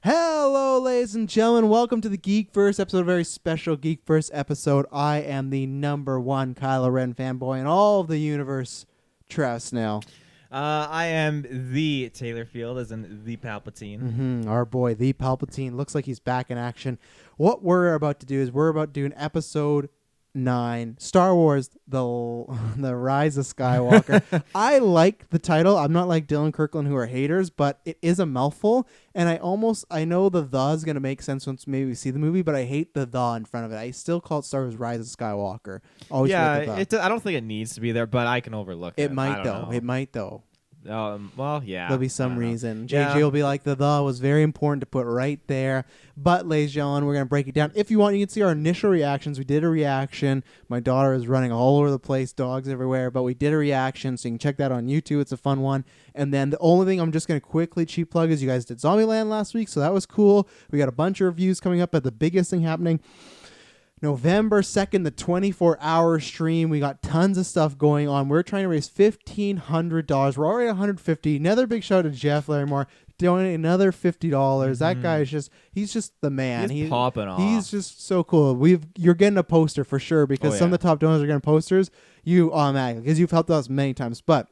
Hello, ladies and gentlemen. Welcome to the Geekverse episode, a very special Geekverse episode. I am the #1 Kylo Ren fanboy in all of the universe, Trav Snell. I am the Taylor Field, as in the Palpatine. Our boy, the Palpatine. Looks like he's back in action. What we're about to do is we're about to do an episode 9, Star Wars, the Rise of Skywalker. I like the title. I'm not like Dylan Kirkland who are haters, but it is a mouthful, and I know the is going to make sense once maybe we see the movie, but I hate the in front of it. I still call it Star Wars Rise of Skywalker. Always Yeah, I don't think it needs to be there, but I can overlook it. It might though. Well, yeah. There'll be some reason. JJ will be like, the was very important to put right there. But, ladies and gentlemen, we're going to break it down. If you want, you can see our initial reactions. We did a reaction. My daughter is running all over the place, dogs everywhere. But we did a reaction, so you can check that on YouTube. It's a fun one. And then the only thing I'm just going to quickly cheap plug is you guys did Zombieland last week, so that was cool. We got a bunch of reviews coming up, but the biggest thing happening November 2nd, the 24-hour stream. We got tons of stuff going on. We're trying to raise $1,500. We're already at $150. Another big shout out to Jeff Larrymore. Donate another $50. That guy is he's just the man. He's popping off. He's just so cool. You're getting a poster for sure because some of the top donors are getting posters. You automatically, because you've helped us many times. But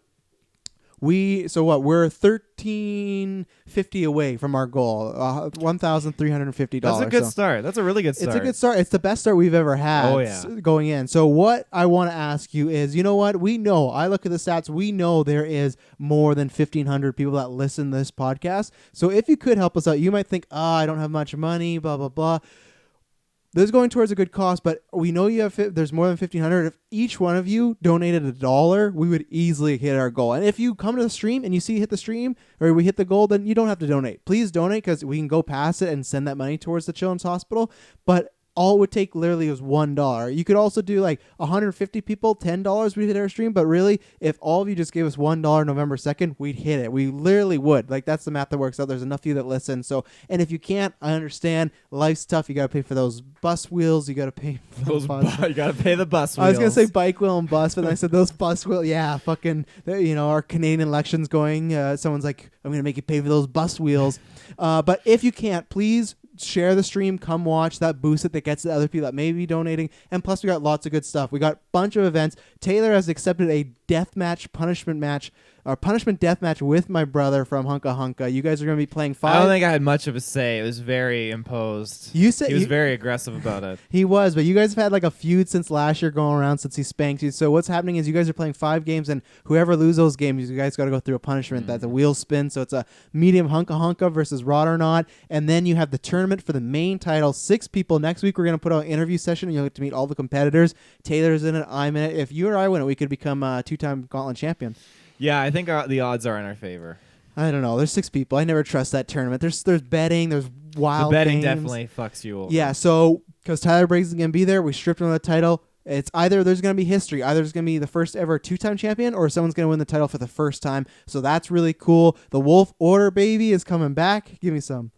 we're $1,350 away from our goal, $1,350. That's a good start. That's a really good start. It's a good start. It's the best start we've ever had going in. So what I want to ask you is, you know what? We know, I look at the stats, we know there is more than 1,500 people that listen to this podcast. So if you could help us out, you might think, I don't have much money, blah, blah, blah. This is going towards a good cause, but we know there's more than 1,500. If each one of you donated $1, we would easily hit our goal. And if you come to the stream and you see hit the stream or we hit the goal, then you don't have to donate. Please donate because we can go past it and send that money towards the Children's Hospital. But all it would take literally was $1. You could also do like 150 people, $10, we'd hit our stream. But really, if all of you just gave us $1 November 2nd, we'd hit it. We literally would. Like, that's the math that works out. There's enough of you that listen. So, and if you can't, I understand. Life's tough. You got to pay for those bus wheels. You got to pay for those you got to pay the bus wheels. I was going to say bike wheel and bus, but then I said those bus wheels. Yeah, fucking, our Canadian election's going. Someone's like, I'm going to make you pay for those bus wheels. But if you can't, please share the stream, come watch. That boosts it, that gets the other people that may be donating. And plus we got lots of good stuff. We got a bunch of events. Taylor has accepted a punishment death match with my brother from Hunka Hunka. You guys are going to be playing 5. I don't think I had much of a say. It was very imposed. He was very aggressive about it. He was, but you guys have had like a feud since last year going around since he spanked you. So what's happening is you guys are playing 5 games, and whoever loses those games, you guys got to go through a punishment. That's a wheel spin. So it's a medium Hunka Hunka versus Rod or Not. And then you have the tournament for the main title. 6 people. Next week we're going to put out an interview session, and you'll get to meet all the competitors. Taylor's in it. I'm in it. If you or I win it, we could become a 2-time Gauntlet champion. Yeah, I think the odds are in our favor. I don't know. There's 6 people. I never trust that tournament. There's betting. There's wild The betting games. definitely fucks you over. Yeah, so because Tyler Briggs is going to be there, we stripped him of the title. It's either there's going to be history. Either there's going to be the first ever 2-time champion or someone's going to win the title for the first time. So that's really cool. The Wolf Order baby is coming back. Give me some.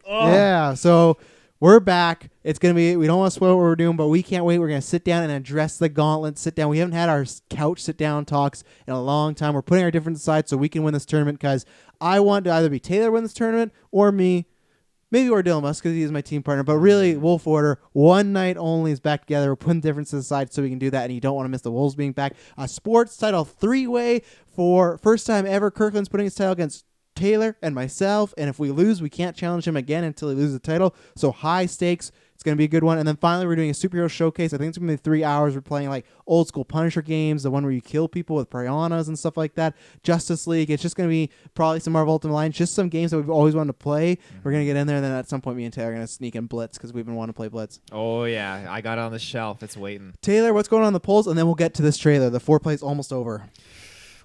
Yeah, so we're back. It's going to be, we don't want to spoil what we're doing, but we can't wait. We're going to sit down and address the gauntlet, sit down. We haven't had our couch sit down talks in a long time. We're putting our differences aside so we can win this tournament because I want to either be Taylor win this tournament or me. Maybe or Dylan Musk because he is my team partner. But really, Wolf Order, one night only is back together. We're putting differences aside so we can do that, and you don't want to miss the Wolves being back. A sports title 3-way for first time ever. Kirkland's putting his title against Taylor and myself, and if we lose, we can't challenge him again until he loses the title. So high stakes. It's going to be a good one. And then finally, we're doing a superhero showcase. I think it's going to be 3 hours. We're playing like old school Punisher games, the one where you kill people with piranhas and stuff like that. Justice League. It's just going to be probably some Marvel Ultimate Alliance, just some games that we've always wanted to play. We're going to get in there, and then at some point, me and Taylor are going to sneak in Blitz because we've been wanting to play Blitz. Oh, yeah. I got it on the shelf. It's waiting. Taylor, what's going on in the polls? And then we'll get to this trailer. The foreplay is almost over.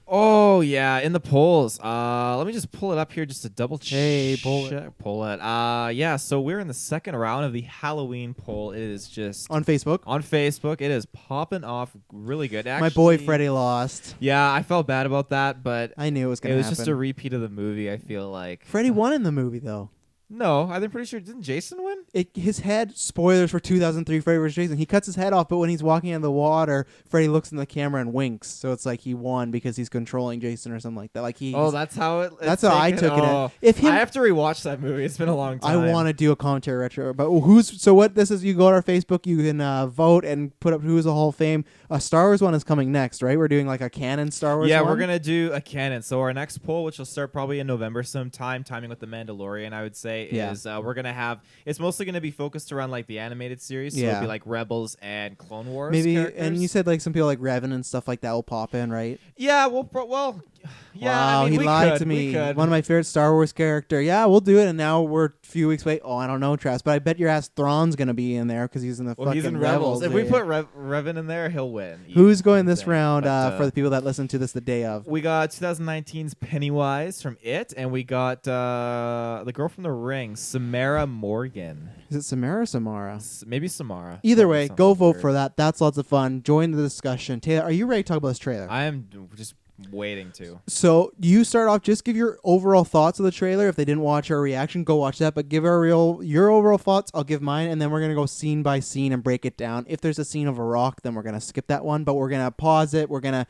Oh, yeah, in the polls. Let me just pull it up here just to double check. Hey, pull it. Yeah, so we're in the second round of the Halloween poll. It is just... On Facebook? On Facebook. It is popping off really good. Actually, my boy Freddie lost. Yeah, I felt bad about that, but... I knew it was going to happen. It was just a repeat of the movie, I feel like. Freddie won in the movie, though. No, I'm pretty sure. Didn't Jason win? His head, spoilers for 2003 Freddy vs. Jason, he cuts his head off, but when he's walking in the water, Freddy looks in the camera and winks. So it's like he won because he's controlling Jason or something like that. Like That's how it. That's how I took it. If him, I have to rewatch that movie. It's been a long time. I want to do a commentary retro. But what this is, you go to our Facebook, you can vote and put up who's a Hall of Fame. A Star Wars one is coming next, right? We're doing like a canon Star Wars one. Yeah, we're going to do a canon. So our next poll, which will start probably in November sometime, timing with The Mandalorian, I would say, is we're going to have, it's mostly going to be focused around like the animated series. So it'll be like Rebels and Clone Wars maybe characters. And you said like some people like Revan and stuff like that will pop in, right? Yeah, yeah. Wow, I mean, he lied to me. One of my favorite Star Wars character. Yeah, we'll do it. And now we're a few weeks away. Oh, I don't know, Travis, but I bet your ass Thrawn's gonna be in there because he's in the fucking he's in Rebels. If we put Revan in there, he'll win. Who's going this round for the people that listen to this the day of? We got 2019's Pennywise from It, and we got the girl from The Ring, Samara Morgan. Is it Samara or Samara? Maybe Samara. Either way, go vote for that. That's lots of fun. Join the discussion. Taylor, are you ready to talk about this trailer? I am just waiting to. So you start off, just give your overall thoughts of the trailer. If they didn't watch our reaction, go watch that, but give your overall thoughts. I'll give mine, and then we're going to go scene by scene and break it down. If there's a scene of a rock, then we're going to skip that one, but we're going to pause it. We're going to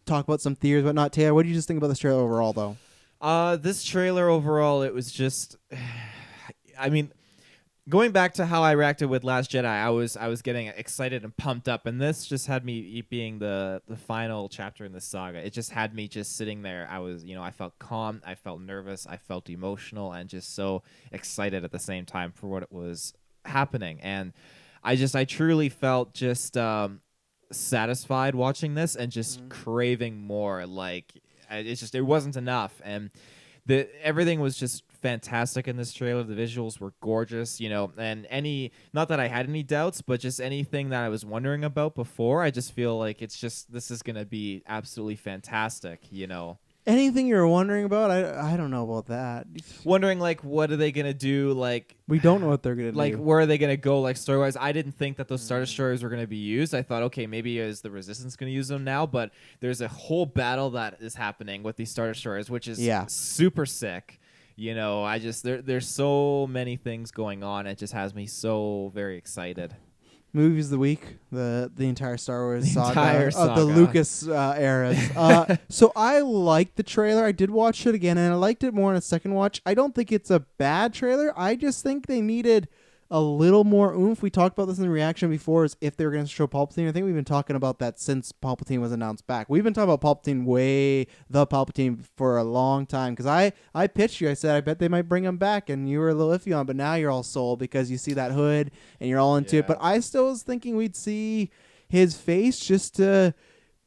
talk about some theories, but not. Taylor, what do you just think about this trailer overall, though? This trailer overall, it was just, I mean, going back to how I reacted with Last Jedi, I was getting excited and pumped up, and this just had me being the final chapter in the saga. It just had me just sitting there. I felt calm, I felt nervous, I felt emotional, and just so excited at the same time for what it was happening. And I truly felt just satisfied watching this and just craving more. Like it wasn't enough, and everything was just fantastic in this trailer. The visuals were gorgeous, and not that I had any doubts, but just anything that I was wondering about before, I just feel like this is going to be absolutely fantastic, Anything you were wondering about? I don't know about that. Wondering, like, what are they going to do? Like, we don't know what they're going to do. Like, where are they going to go, like, story-wise? I didn't think that those Star Destroyers were going to be used. I thought, okay, maybe is the Resistance going to use them now? But there's a whole battle that is happening with these Star Destroyers, which is super sick. There's so many things going on. It just has me so very excited. Movies of the week, the entire Star Wars saga of the Lucas eras. So I liked the trailer. I did watch it again, and I liked it more on a second watch. I don't think it's a bad trailer. I just think they needed a little more oomph. We talked about this in the reaction before, is if they were going to show Palpatine. I think we've been talking about that since Palpatine was announced back. We've been talking about Palpatine for a long time, because I pitched you. I said I bet they might bring him back, and you were a little iffy on, but now you're all sold because you see that hood and you're all into it. But I still was thinking we'd see his face just to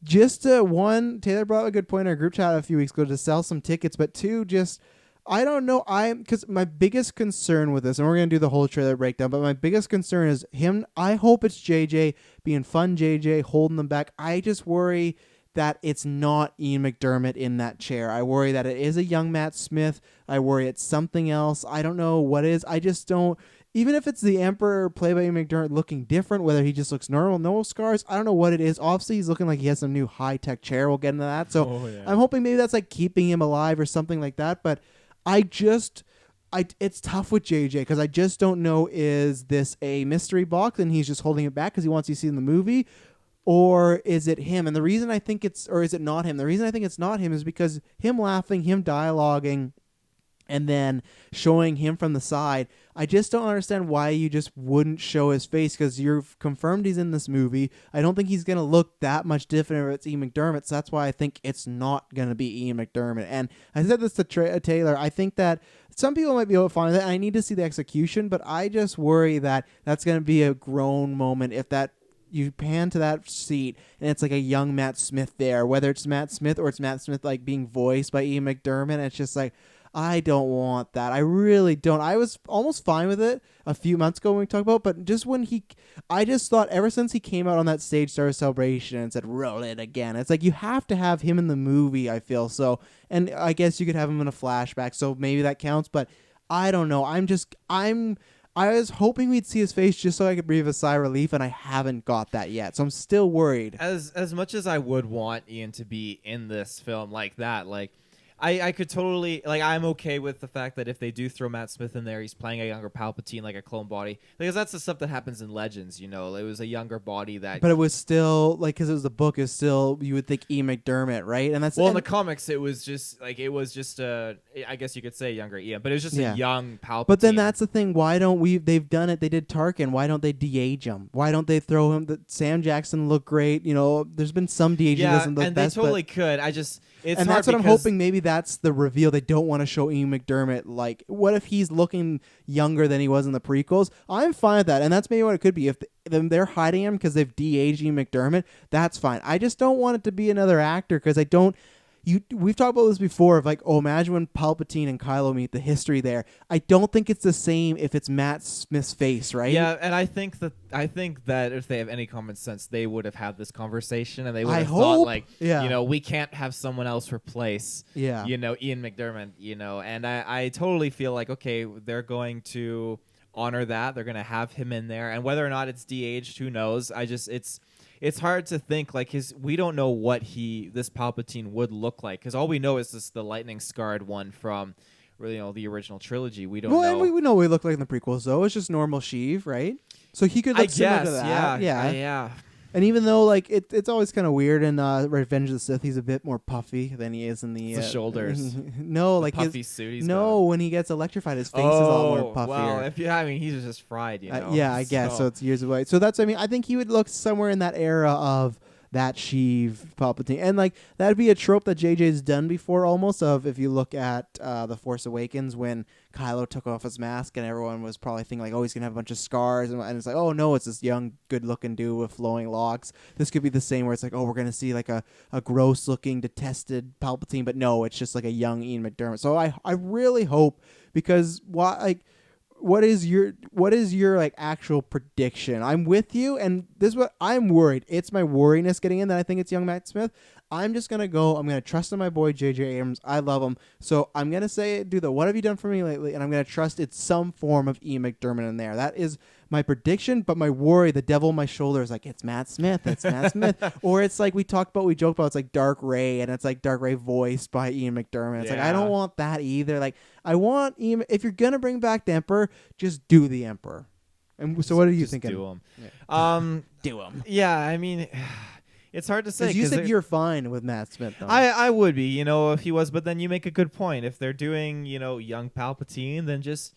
one. Taylor brought a good point in our group chat a few weeks ago to sell some tickets, but two, just I don't know. Because my biggest concern with this, and we're going to do the whole trailer breakdown, but my biggest concern is him. I hope it's JJ being fun, JJ holding them back. I just worry that it's not Ian McDermott in that chair. I worry that it is a young Matt Smith. I worry it's something else. I don't know what it is. I just don't. Even if it's the Emperor played by Ian McDermott looking different, whether he just looks normal, no scars, I don't know what it is. Obviously, he's looking like he has some new high-tech chair. We'll get into that. So I'm hoping maybe that's like keeping him alive or something like that. But it's tough with JJ because I just don't know, is this a mystery box and he's just holding it back because he wants you to see in the movie, or is it him? And the reason I think is it not him? The reason I think it's not him is because him laughing, him dialoguing, and then showing him from the side, I just don't understand why you just wouldn't show his face, because you've confirmed he's in this movie. I don't think he's going to look that much different if it's Ian McDermott, so that's why I think it's not going to be Ian McDermott. And I said this to Taylor, I think that some people might be able to find that. I need to see the execution, but I just worry that that's going to be a grown moment if that you pan to that seat and it's like a young Matt Smith there, whether it's Matt Smith or it's Matt Smith like being voiced by Ian McDermott. It's just like, I don't want that. I really don't. I was almost fine with it a few months ago when we talked about, but just when I just thought ever since he came out on that stage Star Wars Celebration and said, roll it again, it's like you have to have him in the movie, I feel. So, and I guess you could have him in a flashback, so maybe that counts, but I don't know. I was hoping we'd see his face just so I could breathe a sigh of relief, and I haven't got that yet, so I'm still worried. As much as I would want Ian to be in this film like that, like, I could totally like. I'm okay with the fact that if they do throw Matt Smith in there, he's playing a younger Palpatine, like a clone body, because that's the stuff that happens in Legends. You know, it was a younger body that. But it was still like because it was the book is still you would think Ian McDermott, right? And that's well, in the comics, it was just I guess you could say younger Ian, but it was just a young Palpatine. But then that's the thing. Why don't we? They've done it. They did Tarkin. Why don't they de-age him? Why don't they throw him? Sam Jackson looked great. You know, there's been some de-aging. Doesn't look and best, they totally could. It's and hard that's what I'm hoping. Maybe that's the reveal. They don't want to show Ian McDermott. Like, what if he's looking younger than he was in the prequels? I'm fine with that, and that's maybe what it could be. If they're hiding him because they've de-aged Ian McDermott, that's fine. I just don't want it to be another actor because I don't. We've talked about this before of like, oh, imagine when Palpatine and Kylo meet, the history there. I don't think it's the same if it's Matt Smith's face, right? Yeah, and I think that if they have any common sense, they would have had this conversation and they would have thought like, we can't have someone else replace, Ian McDermott, and I totally feel like, okay, they're going to honor that. They're going to have him in there, and whether or not it's de-aged, who knows? It's hard to think like we don't know what this Palpatine would look like because all we know is the lightning scarred one from the original trilogy. We don't know. And we know what he looked like in the prequels though. It's just normal Sheev, right? So he could look similar to that. Yeah. And even though like it's always kind of weird in Revenge of the Sith, he's a bit more puffy than he is in the shoulders. No, like puffy suit. when he gets electrified, his face is all more puffier. Well, he's just fried, I guess so. It's years away. So that's I think he would look somewhere in that era of that Sheev Palpatine, and like that'd be a trope that JJ's done before, almost. Of if you look at The Force Awakens when Kylo took off his mask and everyone was probably thinking like, oh, he's gonna have a bunch of scars, and it's like, oh no, it's this young, good-looking dude with flowing locks. This could be the same where it's like, oh, we're gonna see like a gross-looking, detested Palpatine, but no, it's just like a young Ian McDermott. So I really hope because what is your like actual prediction? I'm with you, and this is what I'm worried. It's my worriness getting in that I think it's young Matt Smith. I'm just gonna go. I'm gonna trust in my boy J.J. Abrams. I love him, so I'm gonna say, what have you done for me lately? And I'm gonna trust it's some form of Ian McDermott in there. That is my prediction. But my worry, the devil on my shoulder, is like it's Matt Smith. It's Matt Smith, or it's like we joked about. It's like Dark Ray, and it's like Dark Ray voiced by Ian McDermott. It's like I don't want that either. Like I want Ian. If you're gonna bring back the Emperor, just do the Emperor. And so, what are you thinking? Do him. Yeah. Do him. Yeah, I mean. It's hard to say. Because you said you're fine with Matt Smith, though. I would be, if he was. But then you make a good point. If they're doing, young Palpatine, then just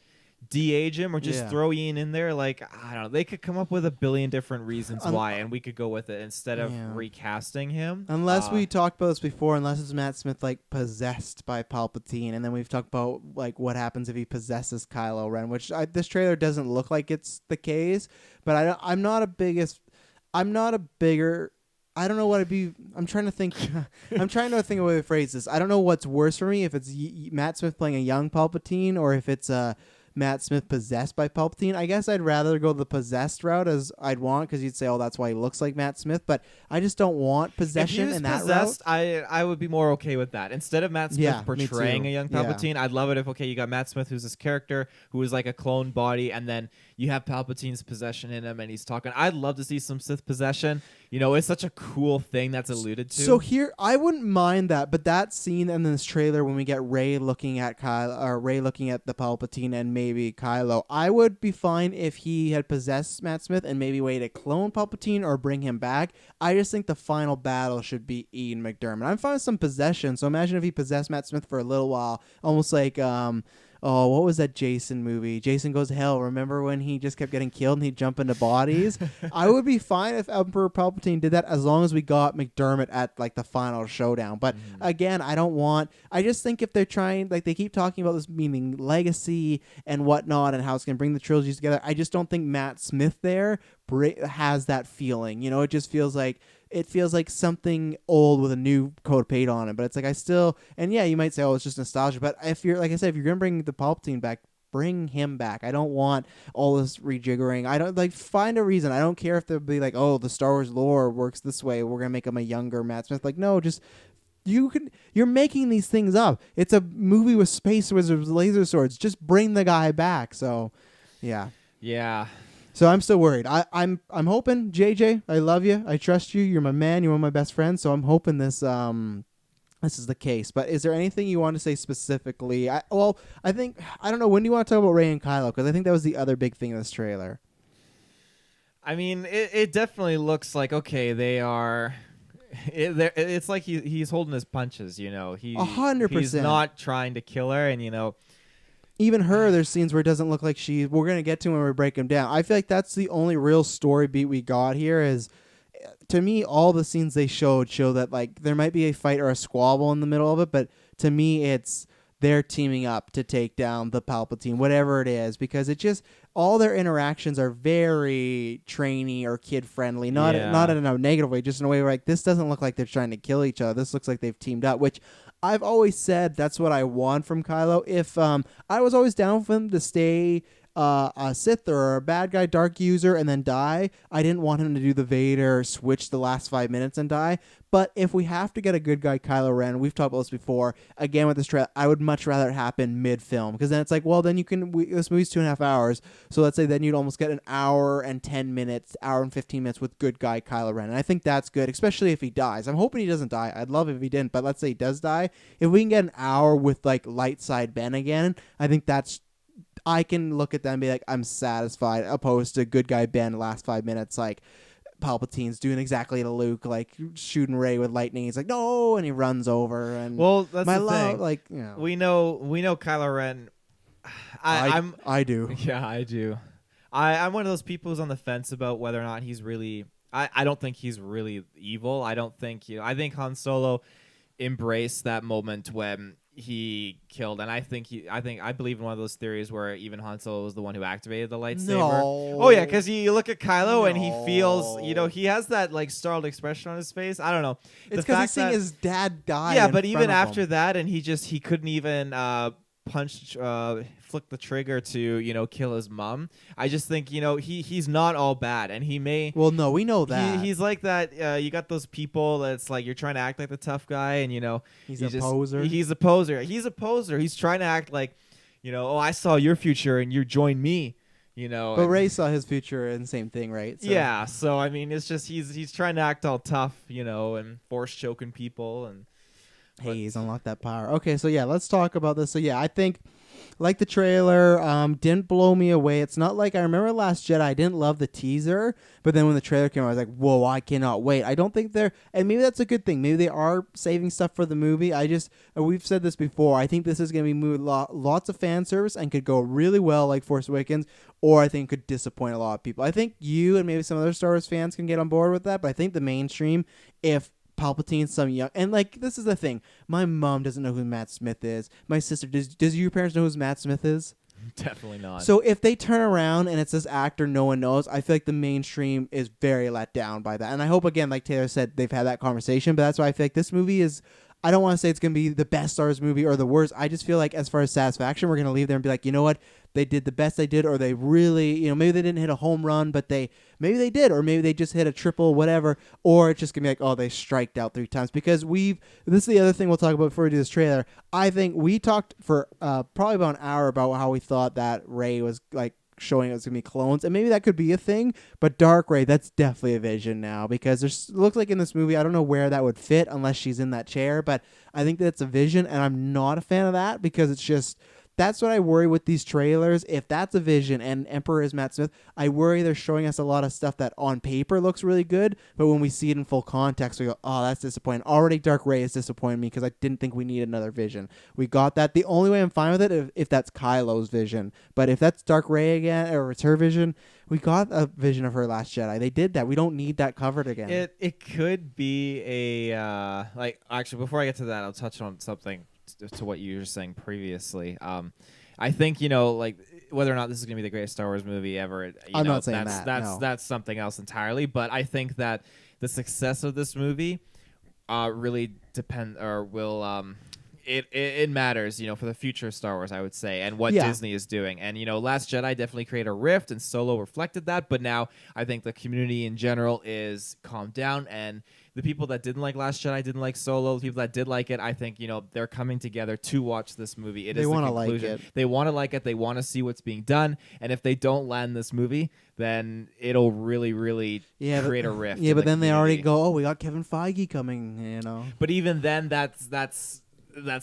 de-age him or just throw Ian in there. Like, I don't know. They could come up with a billion different reasons why, and we could go with it instead of recasting him. Unless we talked about this before, unless it's Matt Smith, like, possessed by Palpatine. And then we've talked about, like, what happens if he possesses Kylo Ren, which this trailer doesn't look like it's the case. But I'm not a bigger... I don't know what it'd be. I'm trying to think. I'm trying to think of a way to phrase this. I don't know what's worse for me, if it's Matt Smith playing a young Palpatine or if it's Matt Smith possessed by Palpatine. I guess I'd rather go the possessed route as I'd want, because you'd say, oh, that's why he looks like Matt Smith. But I just don't want possession in that route. I would be more okay with that. Instead of Matt Smith portraying a young Palpatine, I'd love it if, you got Matt Smith, who's this character who is like a clone body, and then you have Palpatine's possession in him, and he's talking. I'd love to see some Sith possession. It's such a cool thing that's alluded to. So here, I wouldn't mind that, but that scene in this trailer when we get Rey looking at Rey looking at the Palpatine and maybe Kylo, I would be fine if he had possessed Matt Smith and maybe way to clone Palpatine or bring him back. I just think the final battle should be Ian McDermott. I'm fine with some possession, so imagine if he possessed Matt Smith for a little while, almost like what was that Jason movie? Jason Goes to Hell. Remember when he just kept getting killed and he'd jump into bodies? I would be fine if Emperor Palpatine did that as long as we got McDermott at like the final showdown. But again, I just think if they're trying, like they keep talking about this meaning legacy and whatnot and how it's going to bring the trilogies together. I just don't think Matt Smith there has that feeling. It just feels like something old with a new coat of paint on it. But it's like you might say, oh, it's just nostalgia. But if you're, like I said, if you're going to bring the Palpatine back, bring him back. I don't want all this rejiggering. I don't find a reason. I don't care if they'll be like, oh, the Star Wars lore works this way, we're going to make him a younger Matt Smith. Like, no, just... You're making these things up. It's a movie with space wizards, laser swords. Just bring the guy back. So, yeah. Yeah. So I'm still worried. I'm hoping, JJ, I love you. I trust you. You're my man. You're one of my best friends. So I'm hoping this this is the case. But is there anything you want to say specifically? I think I don't know. When do you want to talk about Rey and Kylo? Because I think that was the other big thing in this trailer. I mean, it definitely looks like, okay, they are. It's like he's holding his punches. You know, 100%. He's not trying to kill her, and you know. Even her, there's scenes where it doesn't look like we're going to get to when we break him down. I feel like that's the only real story beat we got here is, to me, all the scenes they show that, like, there might be a fight or a squabble in the middle of it, but to me, it's they're teaming up to take down the Palpatine, whatever it is, because it just, all their interactions are very trainy or kid-friendly, not in a negative way, just in a way where, like, this doesn't look like they're trying to kill each other. This looks like they've teamed up, which I've always said that's what I want from Kylo. If I was always down for him to stay a Sith or a bad guy dark user and then die. I didn't want him to do the Vader switch the last 5 minutes and die. But if we have to get a good guy Kylo Ren, we've talked about this before, again with this trailer, I would much rather it happen mid-film. Because then it's like, well, then you can, this movie's 2.5 hours, so let's say then you'd almost get an hour and 10 minutes, hour and 15 minutes with good guy Kylo Ren. And I think that's good, especially if he dies. I'm hoping he doesn't die. I'd love if he didn't, but let's say he does die. If we can get an hour with, like, light side Ben again, I think that's, I can look at them and be like, I'm satisfied, opposed to good guy Ben last 5 minutes, like Palpatine's doing exactly to Luke, like shooting Rey with lightning. He's like, no, and he runs over. And well, that's my the love, thing. like, you know, we know Kylo Ren. I do. Yeah, I do. I'm one of those people who's on the fence about whether or not he's really. I don't think he's really evil. I don't think I think Han Solo embraced that moment when he killed, and I believe in one of those theories where even Han Solo was the one who activated the lightsaber. No. Oh yeah, because you look at Kylo and he feels, he has that like startled expression on his face. I don't know. It's because he's seeing his dad die. Yeah, but even after that, and he couldn't even flick the trigger to kill his mom. I just think he's not all bad, and he may. Well, no, we know that he's like that. You got those people that's like you're trying to act like the tough guy, and he's a poser. He's a poser. He's a poser. He's trying to act like, oh, I saw your future and you joined me. But Rey saw his future and same thing, right? So. Yeah. So I mean, it's just he's trying to act all tough, and force choking people and. Hey, he's unlocked that power. Okay, so yeah, let's talk about this. So yeah, I think, like the trailer, didn't blow me away. It's not like I remember Last Jedi. I didn't love the teaser, but then when the trailer came out, I was like, whoa, I cannot wait. I don't think and maybe that's a good thing. Maybe they are saving stuff for the movie. We've said this before. I think this is going to be lots of fan service and could go really well like Force Awakens, or I think could disappoint a lot of people. I think you and maybe some other Star Wars fans can get on board with that, but I think the mainstream, if Palpatine, some young, and like this is the thing. My mom doesn't know who Matt Smith is. My sister does your parents know who Matt Smith is? Definitely not. So if they turn around and it's this actor no one knows, I feel like the mainstream is very let down by that. And I hope, again, like Taylor said, they've had that conversation. But that's why I feel like this movie is. I don't want to say it's going to be the best Star Wars movie or the worst. I just feel like as far as satisfaction, we're going to leave there and be like, you know what? They did the best they did, or they really, maybe they didn't hit a home run, but maybe they did, or maybe they just hit a triple, whatever, or it's just going to be like, oh, they striked out 3 times. Because this is the other thing we'll talk about before we do this trailer. I think we talked for probably about an hour about how we thought that Rey was like, showing it was going to be clones, and maybe that could be a thing, but Dark Rey, that's definitely a vision now, because it looks like in this movie, I don't know where that would fit unless she's in that chair, but I think that's a vision, and I'm not a fan of that, because it's just, that's what I worry with these trailers. If that's a vision and Emperor is Matt Smith, I worry they're showing us a lot of stuff that on paper looks really good, but when we see it in full context, we go, oh, that's disappointing. Already Dark Rey is disappointing me because I didn't think we needed another vision. We got that. The only way I'm fine with it is if that's Kylo's vision. But if that's Dark Rey again, or it's her vision, we got a vision of her Last Jedi. They did that. We don't need that covered again. It could be a actually, before I get to that, I'll touch on something to what you were saying previously. I think like whether or not this is going to be the greatest Star Wars movie ever. I'm not saying that's something else entirely. But I think that the success of this movie really will it matters, for the future of Star Wars, I would say, and what Yeah. Disney is doing. And Last Jedi definitely created a rift, and Solo reflected that. But now I think the community in general is calmed down, and the people that didn't like Last Jedi didn't like Solo. The people that did like it, I think they're coming together to watch this movie. They want wanna to like it. They want to like it. They want to see what's being done. And if they don't land this movie, then it'll really, really create a rift. Yeah, in but the then they already community. go, oh, we got Kevin Feige coming. But even then, that's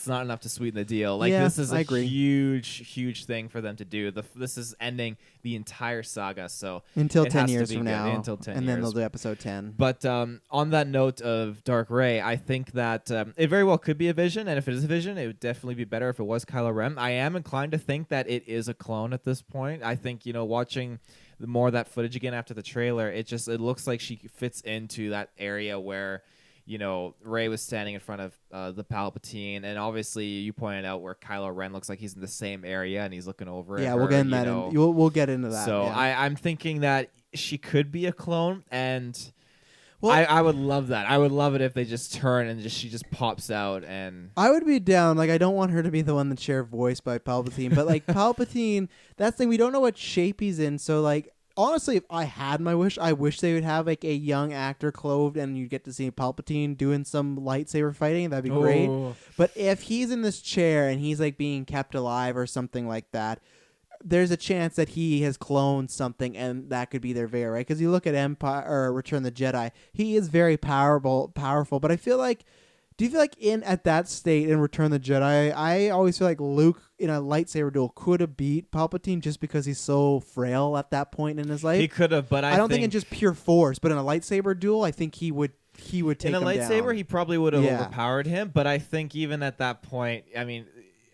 not enough to sweeten the deal. Like, Yeah, this is I a agree. huge thing for them to do. This is ending the entire saga. So Until it 10 has to years be from good. now. Until 10 and then years. they'll do episode 10. But on that note of Dark Ray, I think that it very well could be a Vision, and if it is a Vision, it would definitely be better if it was Kylo Ren. I am inclined to think that it is a clone at this point. I think watching more of that footage again after the trailer, it looks like she fits into that area where Rey was standing in front of the Palpatine, and obviously you pointed out where Kylo Ren looks like he's in the same area and he's looking over Yeah, at her, we'll get in that. We'll get into that. So yeah. I'm thinking that she could be a clone, and Well- I would love that. I would love it if they just turn and she just pops out and. I would be down. Like, I don't want her to be the one that's shared voice by Palpatine, but like Palpatine, that's the thing. We don't know what shape he's in. So like, honestly, if I had my wish, I wish they would have like a young actor clothed, and you get to see Palpatine doing some lightsaber fighting. That'd be great. But if he's in this chair and he's like being kept alive or something like that, there's a chance that he has cloned something, and that could be their Vader, right? Because you look at Empire or Return of the Jedi, he is very powerful. But I feel like, do you feel like at that state in Return of the Jedi, I always feel like Luke in a lightsaber duel could have beat Palpatine just because he's so frail at that point in his life. He could have, but I don't think in just pure force, but in a lightsaber duel, I think he would take in a him lightsaber, down. he probably would have Yeah. overpowered him. But I think even at that point,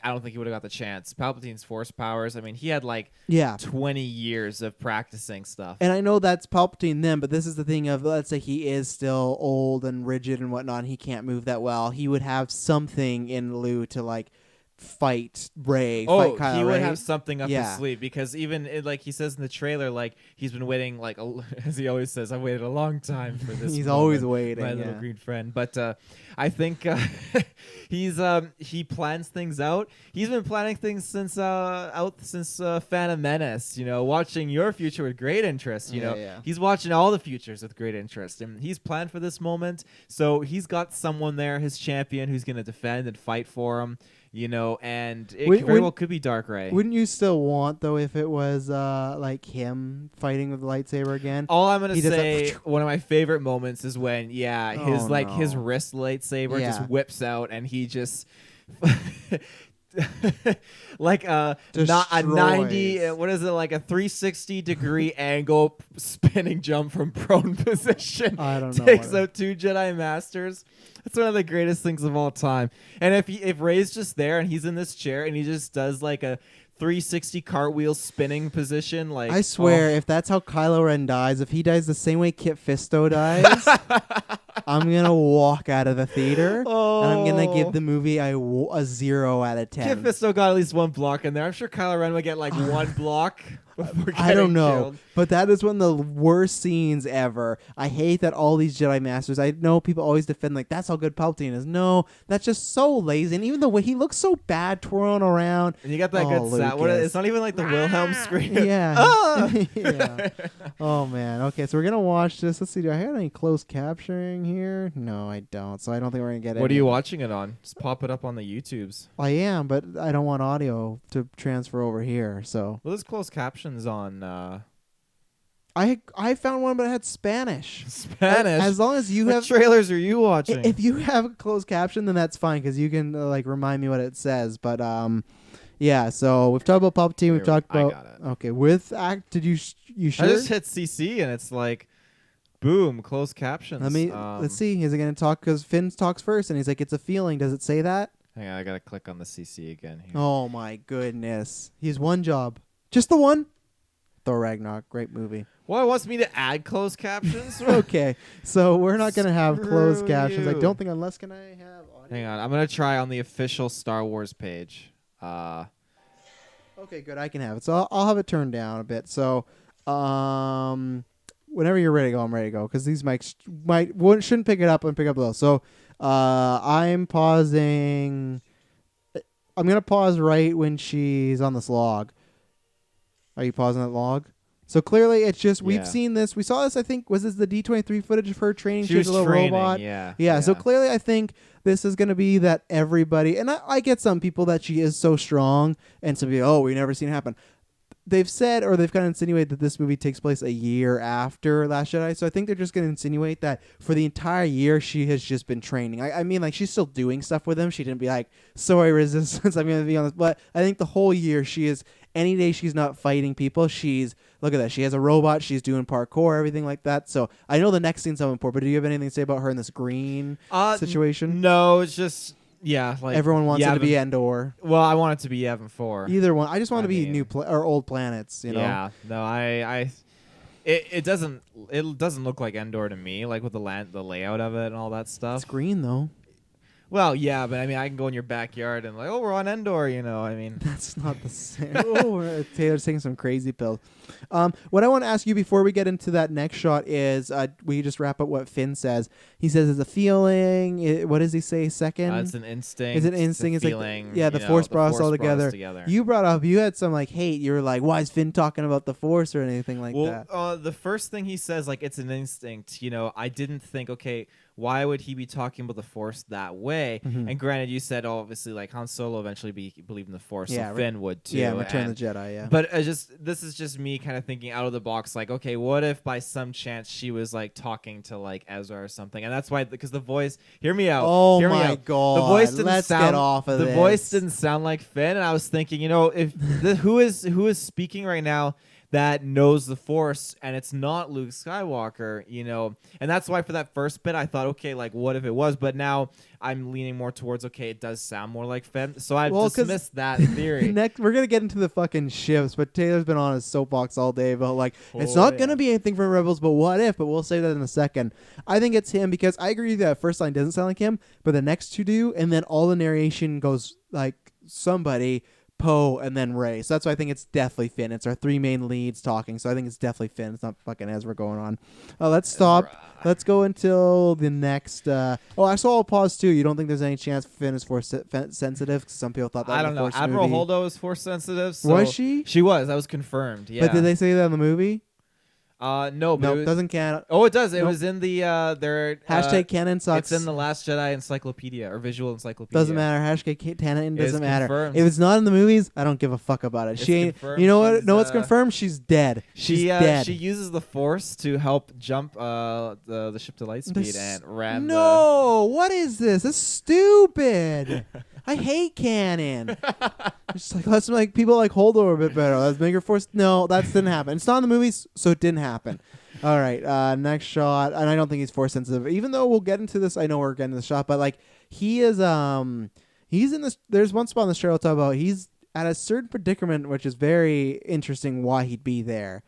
I don't think he would have got the chance. Palpatine's force powers. He had like Yeah. 20 years of practicing stuff. And I know that's Palpatine then, but this is the thing of, let's say he is still old and rigid and whatnot, and he can't move that well. He would have something in Liu to like fight Rey, fight Kylo he would Ren. have something up Yeah. his sleeve, because even like he says in the trailer, like he's been waiting, like as he always says, I've waited a long time for this. He's moment, always waiting, my little yeah. green friend. But I think he plans things out. He's been planning things since Phantom Menace. Watching your future with great interest. Yeah. He's watching all the futures with great interest, and he's planned for this moment. So he's got someone there, his champion, who's going to defend and fight for him. And it very well could be Dark Ray. Wouldn't you still want, though, if it was like him fighting with the lightsaber again? All I'm gonna He does say, that- one of my favorite moments is when, his no. his wrist lightsaber Yeah. just whips out, and he just like not a Destroys. 90, what is it, like a 360 degree angle spinning jump from prone position. I don't know Takes what it- out 2 Jedi Masters. That's one of the greatest things of all time. And if Rey's just there and he's in this chair and he just does like a 360 cartwheel spinning position, like, I swear, if that's how Kylo Ren dies, if he dies the same way Kit Fisto dies, I'm going to walk out of the theater, and I'm going to give the movie a 0 out of 10. Kit Fisto got at least 1 block in there. I'm sure Kylo Ren would get like 1 block before I don't getting know, killed. but that is one of the worst scenes ever. I hate that all these Jedi Masters, I know people always defend, like, that's how good Palpatine is. No, that's just so lazy. And even the way he looks so bad twirling around. And you got that good sound. Lucas. It's not even like the Wilhelm scream. Yeah. Ah! Yeah. Oh, man. Okay, so we're going to watch this. Let's see. Do I have any closed captioning here? No, I don't. So I don't think we're going to get What any. are you watching it on? Just pop it up on the YouTubes. I am, but I don't want audio to transfer over here. So Well, there's closed captions on I found one, but it had Spanish. Spanish. As long as you What have. trailers are you watching? If you have a closed caption, then that's fine because you can like remind me what it says. But yeah. So we've talked about Palpatine. We've talked I about. got it. Okay, with act. Did you you sure? I just hit CC and it's like, boom, closed captions. Let me let's see. Is it going to talk? Because Finn talks first, and he's like, "It's a feeling." Does it say that? Hang on, I gotta click on the CC again here. Oh my goodness. He has one job, just the one. Thor Ragnarok, great movie. Well, it wants me to add closed captions. Okay, so we're not going to have closed Screw captions. I you. don't think, unless can I have audio? Hang on, I'm gonna try on the official Star Wars page. Okay, good. I can have it. So I'll have it turned down a bit. So, whenever you're ready to go, I'm ready to go because these mics shouldn't pick it up and pick up low. So, I'm pausing I'm gonna pause right when she's on this log. Are you pausing that log? So clearly, it's just we've Yeah. seen this. We saw this. I think was this the D23 footage of her training? She She was was a little training, robot. yeah. Yeah. So clearly, I think this is going to be that everybody, and I get some people that she is so strong, and some people, oh, we never seen it happen. They've said, or they've kind of insinuated that this movie takes place a year after Last Jedi. So I think they're just going to insinuate that for the entire year she has just been training. I mean, like she's still doing stuff with him. She didn't be like, sorry, Resistance, I'm going to be honest. But I think the whole year she is. Any day she's not fighting people, she's look at that. She has a robot. She's doing parkour, everything like that. So I know the next scene's so important. But do you have anything to say about her in this green situation? No, it's just like Everyone wants it to be Yavin- Endor. Well, I want it to be Yavin 4. Either one. I just want I to be mean, new or old planets. You know. Yeah. No, it doesn't look like Endor to me, like with the layout of it and all that stuff. It's green though. Well, yeah, but I mean, I can go in your backyard and like, oh, we're on Endor, I mean. That's not the same. Taylor's taking some crazy pills. What I want to ask you before we get into that next shot is we just wrap up what Finn says. He says it's a feeling. What does he say second? It's an instinct. Is it instinct? It's It's a feeling. like, the Force brought us all together. together. You brought up, you had some like hate. You were like, why is Finn talking about the Force or anything like that? The first thing he says, like, it's an instinct. I didn't think, okay, why would he be talking about the Force that way? Mhm. And granted, you said obviously like Han Solo eventually believed in the Force, Yeah, so Finn would too. Yeah, Return of and, the Jedi. Yeah, But this is just me kind of thinking out of the box, like, okay, what if by some chance she was like talking to like Ezra or something, and that's why because the voice. Hear me out. oh hear me my out. god, The voice didn't let's sound. get off of the this. voice didn't sound like Finn, and I was thinking, if who is speaking right now that knows the Force, and it's not Luke Skywalker, and that's why for that first bit I thought, okay, like what if it was? But now I'm leaning more towards, okay, it does sound more like Finn, so I've dismissed that theory. Next, we're gonna get into the fucking shifts, but Taylor's been on his soapbox all day about like it's not gonna be anything from Rebels, but what if? But we'll say that in a second. I think it's him because I agree that first line doesn't sound like him, but the next two do, and then all the narration goes like somebody. Poe and then Rey. So that's why I think it's definitely Finn. It's our three main leads talking. So I think it's definitely Finn. It's not fucking Ezra going on. Let's stop. Let's go until the next. I saw a pause too. You don't think there's any chance Finn is Force sensitive? Because some people thought that. I don't know. Admiral Holdo was Force sensitive. So was she? She was. That was confirmed. Yeah. But did they say that in the movie? No, but it doesn't count. Oh, it does. It Nope. was in the their hashtag canon sucks. It's in the Last Jedi encyclopedia or visual encyclopedia. Doesn't matter. Hashtag canon doesn't matter. Confirmed. If it's not in the movies, I don't give a fuck about it. It's She ain't. confirmed. You know what? She's, No, it's confirmed. She's dead. She's dead. She uses the Force to help jump the ship to light speed and ram. No, what is this? This is stupid. I hate canon. It's like let's make people like Holdo a bit better. Let's make her Force. No, that didn't happen. It's not in the movies, so it didn't happen. All right, next shot, and I don't think he's Force sensitive. Even though we'll get into this, I know we're getting to the shot, but like he is, he's in this. There's one spot in the show I'll talk about. He's at a certain predicament, which is very interesting. Why he'd be there.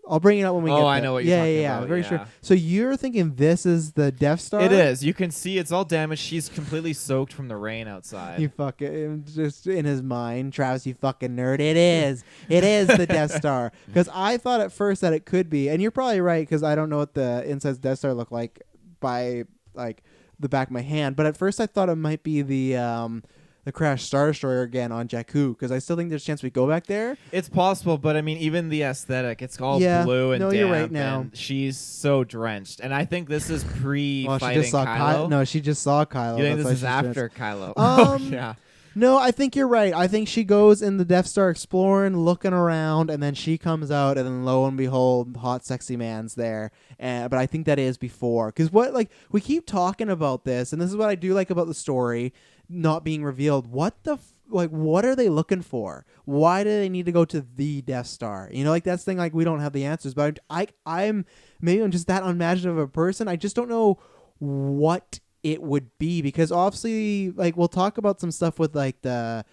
I'll bring it up when we get there. Oh, I know what you're talking about. Yeah, very sure. So you're thinking this is the Death Star? It is. You can see it's all damaged. She's completely soaked from the rain outside. You fucking just in his mind, Travis. You fucking nerd. It is. It is the Death Star. Because I thought at first that it could be, and you're probably right. Because I don't know what the inside Death Star look like by like the back of my hand. But at first I thought it might be the crashed Star Destroyer again on Jakku, because I still think there's a chance we go back there. It's possible, but I mean, even the aesthetic, it's all blue and no, damp, you're right now. and she's so drenched. And I think this is pre-fighting Well, she just saw Kylo. No, she just saw Kylo. You think That's this why is she's after drenched. Kylo? Yeah. No, I think you're right. I think she goes in the Death Star exploring, looking around, and then she comes out, and then lo and behold, hot, sexy man's there. But I think that is before. Because we keep talking about this, and this is what I do like about the story not being revealed. What are they looking for? Why do they need to go to the Death Star? That's the thing, we don't have the answers. But I'm just that unimaginative of a person. I just don't know what it would be, because obviously we'll talk about some stuff with the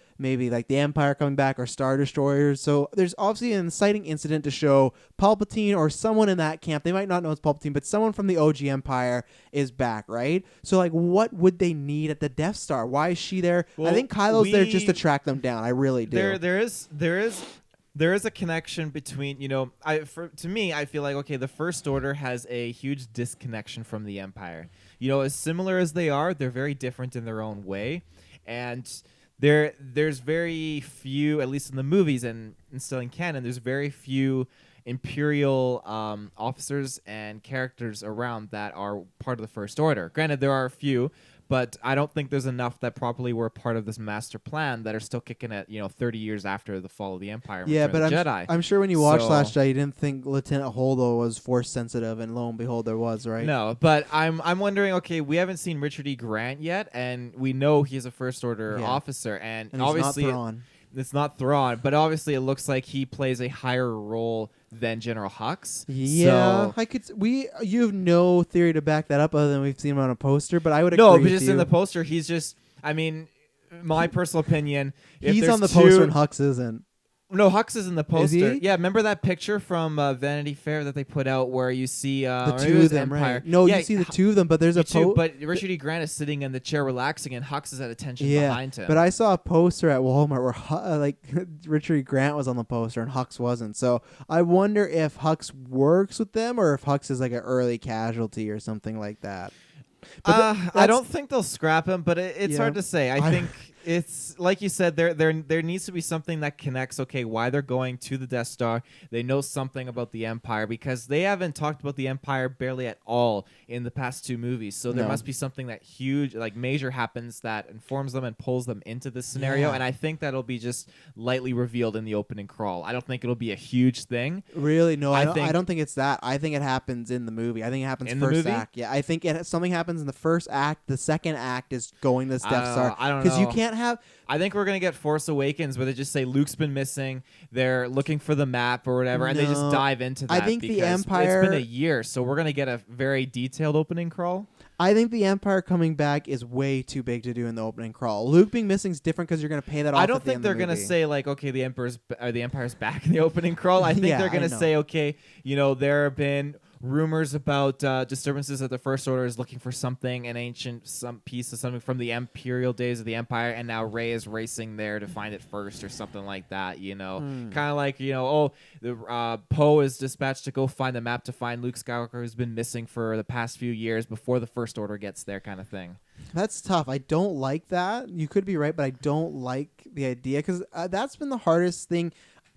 Empire coming back or Star Destroyers. So there's obviously an inciting incident to show Palpatine or someone in that camp. They might not know it's Palpatine, but someone from the OG Empire is back, right? So what would they need at the Death Star? Why is she there? Well, I think Kylo's there just to track them down. I really do. There is a connection between, to me, I feel like, okay, the First Order has a huge disconnection from the Empire. As similar as they are, they're very different in their own way. And there's very few, at least in the movies and still in canon, there's very few Imperial officers and characters around that are part of the First Order. Granted, there are a few, but I don't think there's enough that properly were part of this master plan that are still kicking it, 30 years after the fall of the Empire. And Yeah, Return but of the I'm Jedi. I'm sure when you watched So- Last Jedi, you didn't think Lieutenant Holdo was force sensitive, and lo and behold, there was, right? No, but I'm wondering. Okay, we haven't seen Richard E. Grant yet, and we know he's a First Order Yeah. officer, and And he's obviously not Thrawn. it's not Thrawn, but obviously it looks like he plays a higher role than General Hux. Yeah, So, I could. You have no theory to back that up other than we've seen him on a poster, but I would no, agree but with just in you. the poster, he's just. I mean, my personal opinion. If He's there's on the two- poster and Hux isn't. No, Hux is in the poster. he? Yeah, remember that picture from Vanity Fair that they put out where you see The or maybe two it of was them, Empire. right? No, Yeah, you see the two of them, but there's a but Richard E. Grant is sitting in the chair relaxing, and Hux is at attention behind him. But I saw a poster at Walmart where Richard E. Grant was on the poster and Hux wasn't. So I wonder if Hux works with them or if Hux is like an early casualty or something like that. But I that's- don't think they'll scrap him, but it's Yeah. hard to say. I think it's like you said. There needs to be something that connects. Okay, why they're going to the Death Star? They know something about the Empire because they haven't talked about the Empire barely at all in the past two movies. So there No. must be something that huge, like major, happens that informs them and pulls them into this scenario. Yeah. And I think that'll be just lightly revealed in the opening crawl. I don't think it'll be a huge thing. Really? No, I I think- don't think it's that. I think it happens in the movie. I think it happens In the first movie? act. Yeah, I think something happens in the first act. The second act is going to this Death Star. I don't Because you know. can't have. I think we're gonna get Force Awakens where they just say Luke's been missing. They're looking for the map or whatever, and they just No. dive into I that. think the because Empire- It's been a year, so we're gonna get a very detailed opening crawl. I think the Empire coming back is way too big to do in the opening crawl. Luke being missing is different because you're going to pay that off. I don't at the think end they're of the gonna movie. say like, okay, the Empire's back in the opening crawl. I think Yeah, they're I gonna know. say, okay, there have been rumors about disturbances that the First Order is looking for something, some piece of something from the Imperial days of the Empire, and now Rey is racing there to find it first or something like that. Kind of like Poe is dispatched to go find the map to find Luke Skywalker, who's been missing for the past few years before the First Order gets there, kind of thing. That's tough. I don't like that. You could be right, but I don't like the idea because that's been the hardest thing.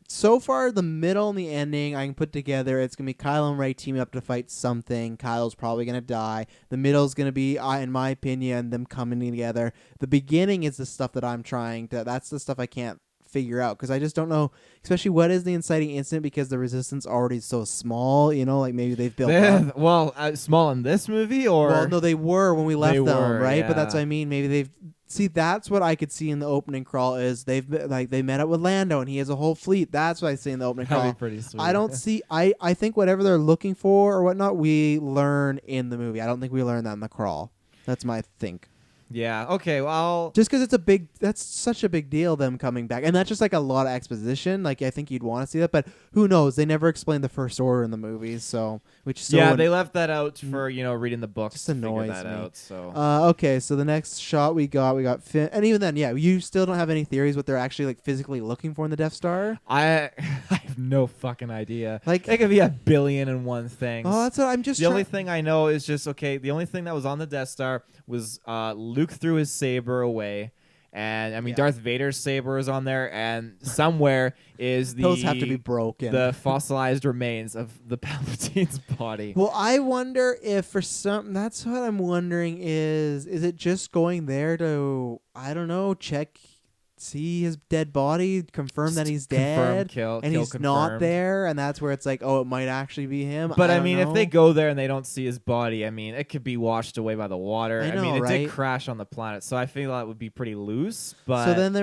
So far, the middle and the ending I can put together. It's going to be Kylo and Rey teaming up to fight something. Kylo's probably going to die. The middle's going to be, in my opinion, them coming together. The beginning is the stuff that I'm trying to... That's the stuff I can't figure out because I just don't know, especially what is the inciting incident because the resistance already is so small, like maybe they've built up. Well, small in this movie, or Well, no, they were when we left They them, were, right? But that's yeah. what I mean. Maybe they've that's what I could see in the opening crawl is they met up with Lando and he has a whole fleet. That's what I see in the opening that'd crawl. be pretty sweet. I don't see. I think whatever they're looking for or whatnot, we learn in the movie. I don't think we learn that in the crawl. That's my think. Yeah. Okay. Well, Just because that's such a big deal, them coming back. And that's just like a lot of exposition. Like, I think you'd want to see that. But who knows? They never explained the First Order in the movies. So, they left that out for, reading the books Just to figure annoys that me. out. So, Okay, so the next shot we got Finn. And even then, yeah, you still don't have any theories what they're actually like physically looking for in the Death Star? I have no fucking idea. Like, It could be 1,000,000,001 things. oh, that's what I'm just The only thing I know is just, the only thing that was on the Death Star was Luke threw his saber away. And, I mean, Yeah. Darth Vader's saber is on there. And somewhere is those have to be broken. the fossilized remains of the Palpatine's body. Well, I wonder if for some, that's what I'm wondering is it just going there to, I don't know, see his dead body, confirm that he's dead, kill, and he's confirmed. not there, and that's where it's like, oh, it might actually be him. But I don't mean, know. if they go there and they don't see his body, I mean, it could be washed away by the water. I know, mean, it right? did crash on the planet, so I feel that would be pretty loose. But So then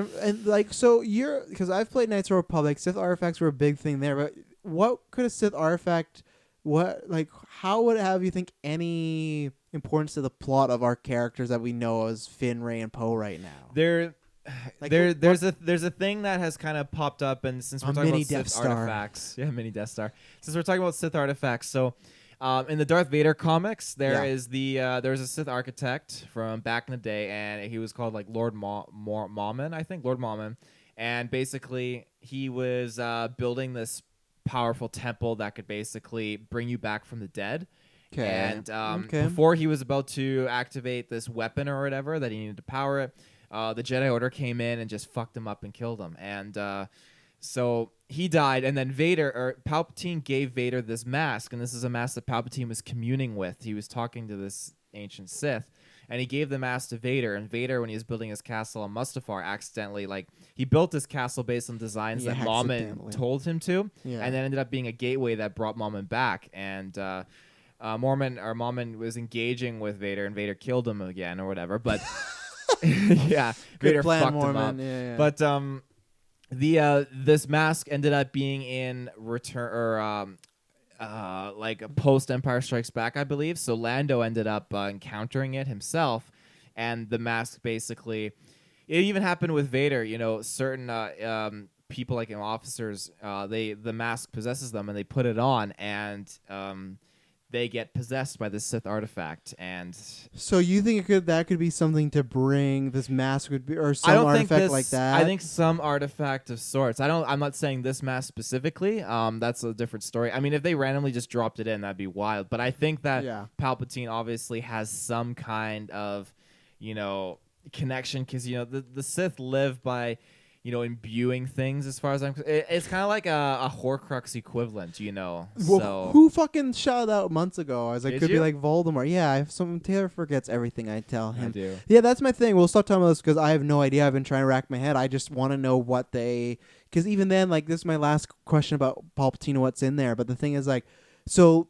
you're because I've played Knights of the Republic. Sith artifacts were a big thing there, but what could a Sith artifact? How would it have you think any importance to the plot of our characters that we know as Finn, Rey, and Poe right now? Like, there's a thing that has kind of popped up, and since we're A talking mini about Death Sith Star. artifacts, mini Death Star. Since we're talking about Sith artifacts, so in the Darth Vader comics, there's a Sith architect from back in the day, and he was called like Lord Maumon, I think, Lord Maumon, and basically he was building this powerful temple that could basically bring you back from the dead. Okay. And before he was about to activate this weapon or whatever that he needed to power it, the Jedi Order came in and just fucked him up and killed him. And so he died, and then Palpatine gave Vader this mask, and this is a mask that Palpatine was communing with. He was talking to this ancient Sith, and he gave the mask to Vader. And Vader, when he was building his castle on Mustafar, accidentally, he built his castle based on designs that Momin told him to, and then ended up being a gateway that brought Momin back. And Momin was engaging with Vader, and Vader killed him again or whatever. But yeah, Vader fucked him up. Yeah. But this mask ended up being in Return like a post Empire Strikes Back, I believe. So Lando ended up encountering it himself, and the mask basically. It even happened with Vader. Certain people like officers, the mask possesses them, and they put it on, and they get possessed by this Sith artifact. And so you think that could be something to bring this mask would be, or some artifact like that? I think some artifact of sorts. I'm not saying this mask specifically. That's a different story. I mean, if they randomly just dropped it in, that'd be wild. But I think that Palpatine obviously has some kind of, connection, because the Sith live by imbuing things. As far as it's kind of like a Horcrux equivalent, Well, so who fucking shouted out months ago? I was like, Did could you? be like Voldemort. Yeah, Taylor forgets everything I tell him. I do. Yeah, that's my thing. We'll stop talking about this because I have no idea. I've been trying to rack my head. I just want to know what because even then, this is my last question about Palpatine and what's in there. But the thing is, so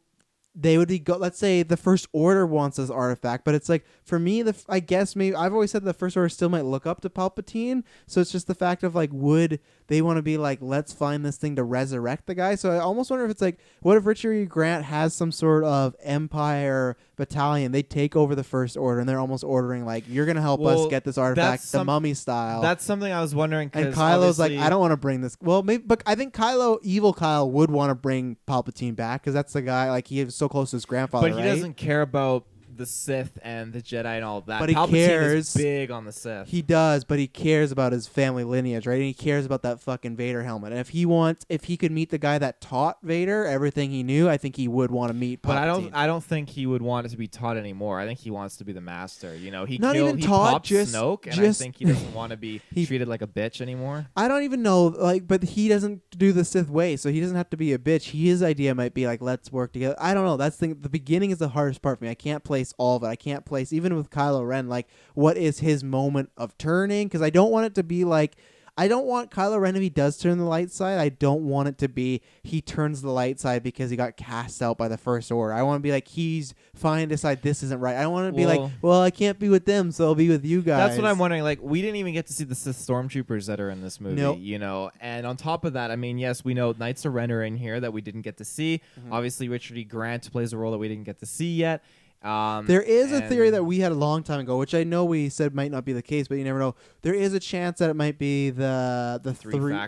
they would be let's say the First Order wants this artifact, but it's for me, I guess maybe I've always said the First Order still might look up to Palpatine, so it's just the fact of would they want to be let's find this thing to resurrect the guy. So I almost wonder if it's what if Richard E. Grant has some sort of Empire battalion, they take over the First Order, and they're almost ordering you're gonna help us get this artifact, the mummy style. That's something I was wondering. And Kylo's I don't want to bring this. Well, maybe, but I think evil Kylo would want to bring Palpatine back because that's the guy he was so close to his grandfather. But he doesn't care about the Sith and the Jedi and all that. But he Palpatine cares. Is big on the Sith. He does, but he cares about his family lineage, right? And he cares about that fucking Vader helmet. And if he could meet the guy that taught Vader everything he knew, I think he would want to meet Palpatine. But I don't think he would want it to be taught anymore. I think he wants to be the master. He not even he taught, popped just Snoke, and I think he doesn't want to be treated like a bitch anymore. I don't even know, but he doesn't do the Sith way, so he doesn't have to be a bitch. His idea might be let's work together. I don't know. That's the beginning is the hardest part for me. I can't place all of it. I can't place, even with Kylo Ren, what is his moment of turning, because I don't want it to be I don't want Kylo Ren, if he does turn the light side, I don't want it to be he turns the light side because he got cast out by the First Order. I want to be he's fine to decide this isn't right. I don't want to be well, I can't be with them, so I'll be with you guys. That's what I'm wondering. We didn't even get to see the Sith stormtroopers that are in this movie, nope. And on top of that, I mean, yes, we know Knights of Ren are in here that we didn't get to see. Mm-hmm. Obviously, Richard E. Grant plays a role that we didn't get to see yet. There is a theory that we had a long time ago, which I know we said might not be the case, but you never know. There is a chance that it might be the three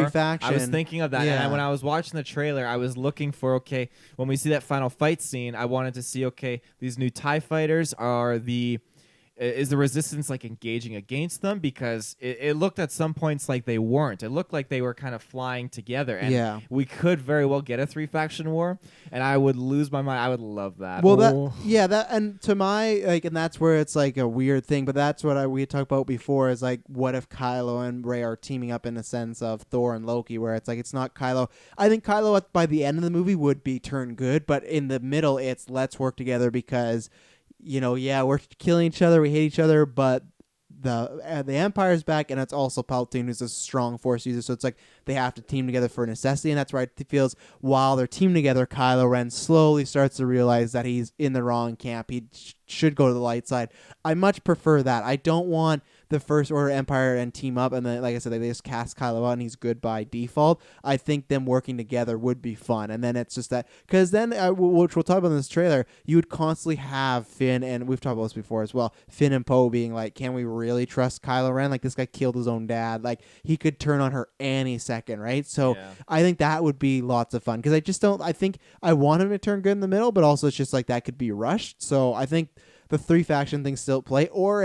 faction. I was thinking of that, and when I was watching the trailer, I was looking for when we see that final fight scene, I wanted to see these new TIE fighters is the Resistance engaging against them, because it looked at some points like they weren't. It looked like they were kind of flying together, and we could very well get a 3-faction war, and I would lose my mind. I would love that. Well, and to my and that's where it's a weird thing, but that's what we talked about before is what if Kylo and Rey are teaming up in a sense of Thor and Loki, where it's it's not Kylo. I think Kylo by the end of the movie would be turned good, but in the middle it's let's work together because we're killing each other, we hate each other, but the Empire's back, and it's also Palpatine who's a strong Force user, so it's they have to team together for necessity, and that's why it feels while they're teaming together, Kylo Ren slowly starts to realize that he's in the wrong camp. He should go to the light side. I much prefer that. I don't want the First Order Empire and team up, and then, like I said, they just cast Kylo out and he's good by default. I think them working together would be fun, and then it's just that, because then, which we'll talk about in this trailer, you would constantly have Finn, and we've talked about this before as well, Finn and Poe being can we really trust Kylo Ren? This guy killed his own dad. He could turn on her any second, right? So I think that would be lots of fun, because I think I want him to turn good in the middle, but also it's just that could be rushed. So I think the 3-faction thing still play, or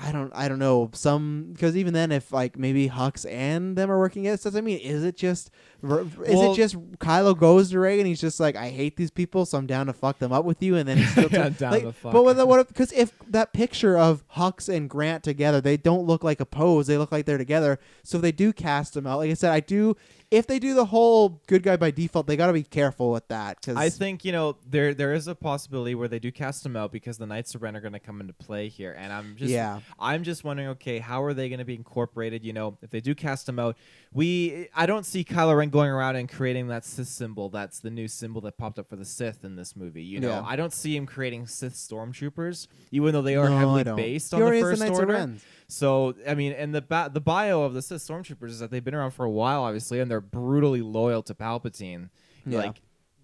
I don't know, some, because even then, if like maybe Hux and them are working it, does I mean, is it just Kylo goes to Rey and he's just like, I hate these people, so I'm down to fuck them up with you, and then he's still Down like, to fuck. but what? Because if that picture of Hux and Grant together, they don't look like a pose; they look like they're together. So if they do cast them out, like I said, I do. If they do the whole good guy by default, they got to be careful with that. Cause I think there is a possibility where they do cast them out because the Knights of Ren are going to come into play here, and I'm just wondering, okay, how are they going to be incorporated? If they do cast them out, I don't see Kylo Ren going around and creating that Sith symbol. That's the new symbol that popped up for the Sith in this movie. Yeah. I don't see him creating Sith stormtroopers, even though they are No, I heavily don't. based He on the already is the First Knights of Order. Ren. So, I mean, and the bio of the Sith stormtroopers is that they've been around for a while, obviously, and they're brutally loyal to Palpatine, Yeah.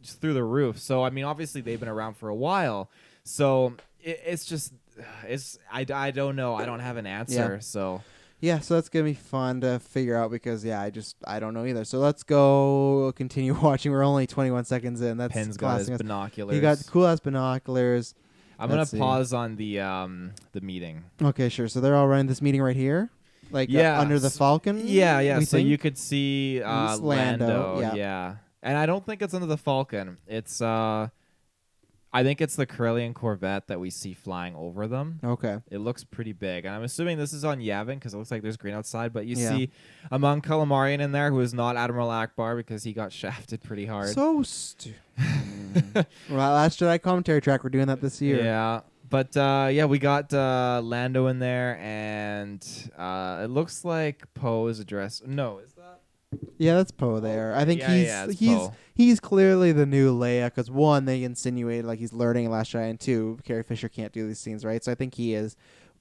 just through the roof. So, I mean, obviously they've been around for a while. So I don't know. I don't have an answer. Yeah. So Yeah, so that's gonna be fun to figure out because I don't know either. So let's go continue watching. We're only 21 seconds in. That's Pen's got his classic. binoculars. He got cool ass binoculars. I'm gonna Let's see. pause on the meeting. Okay, sure. So they're all running this meeting right here, like under the Falcon. Yeah. we So think? you could see It's Lando, yeah. Yeah, and I don't think it's under the Falcon. It's I think it's the Corellian Corvette that we see flying over them. Okay. It looks pretty big, and I'm assuming this is on Yavin because it looks like there's green outside. But you Yeah. see a Mon Calamarian in there who is not Admiral Akbar because he got shafted pretty hard. So stupid. Well, Last Jedi commentary track. We're doing that this year. Yeah, but we got Lando in there, and it looks like Poe is addressed. No, is that? Yeah, that's Poe there. I think it's Poe. he's clearly the new Leia because one, they insinuated like he's learning in Last Jedi, and two, Carrie Fisher can't do these scenes, right? So I think he is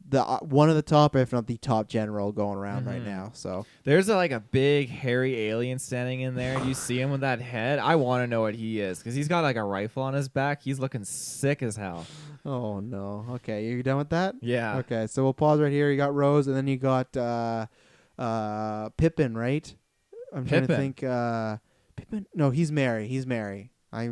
the one of the top, if not the top general going around right now. So There's a big hairy alien standing in there, and you see him with that head. I want to know what he is because he's got like a rifle on his back. He's looking sick as hell. oh no. Okay, you done with that? Yeah. Okay, so we'll pause right here. You got Rose, and then you got Pippin, right? I'm trying to Pippin? think. Pippin? No, he's Mary. He's Mary.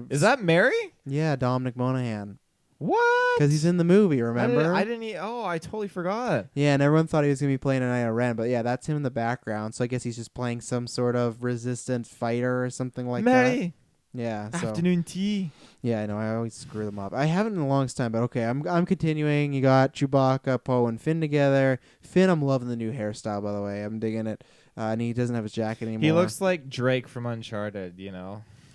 Is that Mary? Yeah, Dominic Monaghan. What? Because he's in the movie, remember? I didn't. I totally forgot. Yeah, and everyone thought he was going to be playing an Kylo Ren, but yeah, that's him in the background. So I guess he's just playing some sort of resistant fighter or something like that. Mary. Yeah. So Afternoon tea. yeah, I know. I always screw them up. I haven't in the longest time, but okay. I'm continuing. You got Chewbacca, Poe, and Finn together. Finn, I'm loving the new hairstyle, by the way. I'm digging it. And he doesn't have his jacket anymore. He looks like Drake from Uncharted.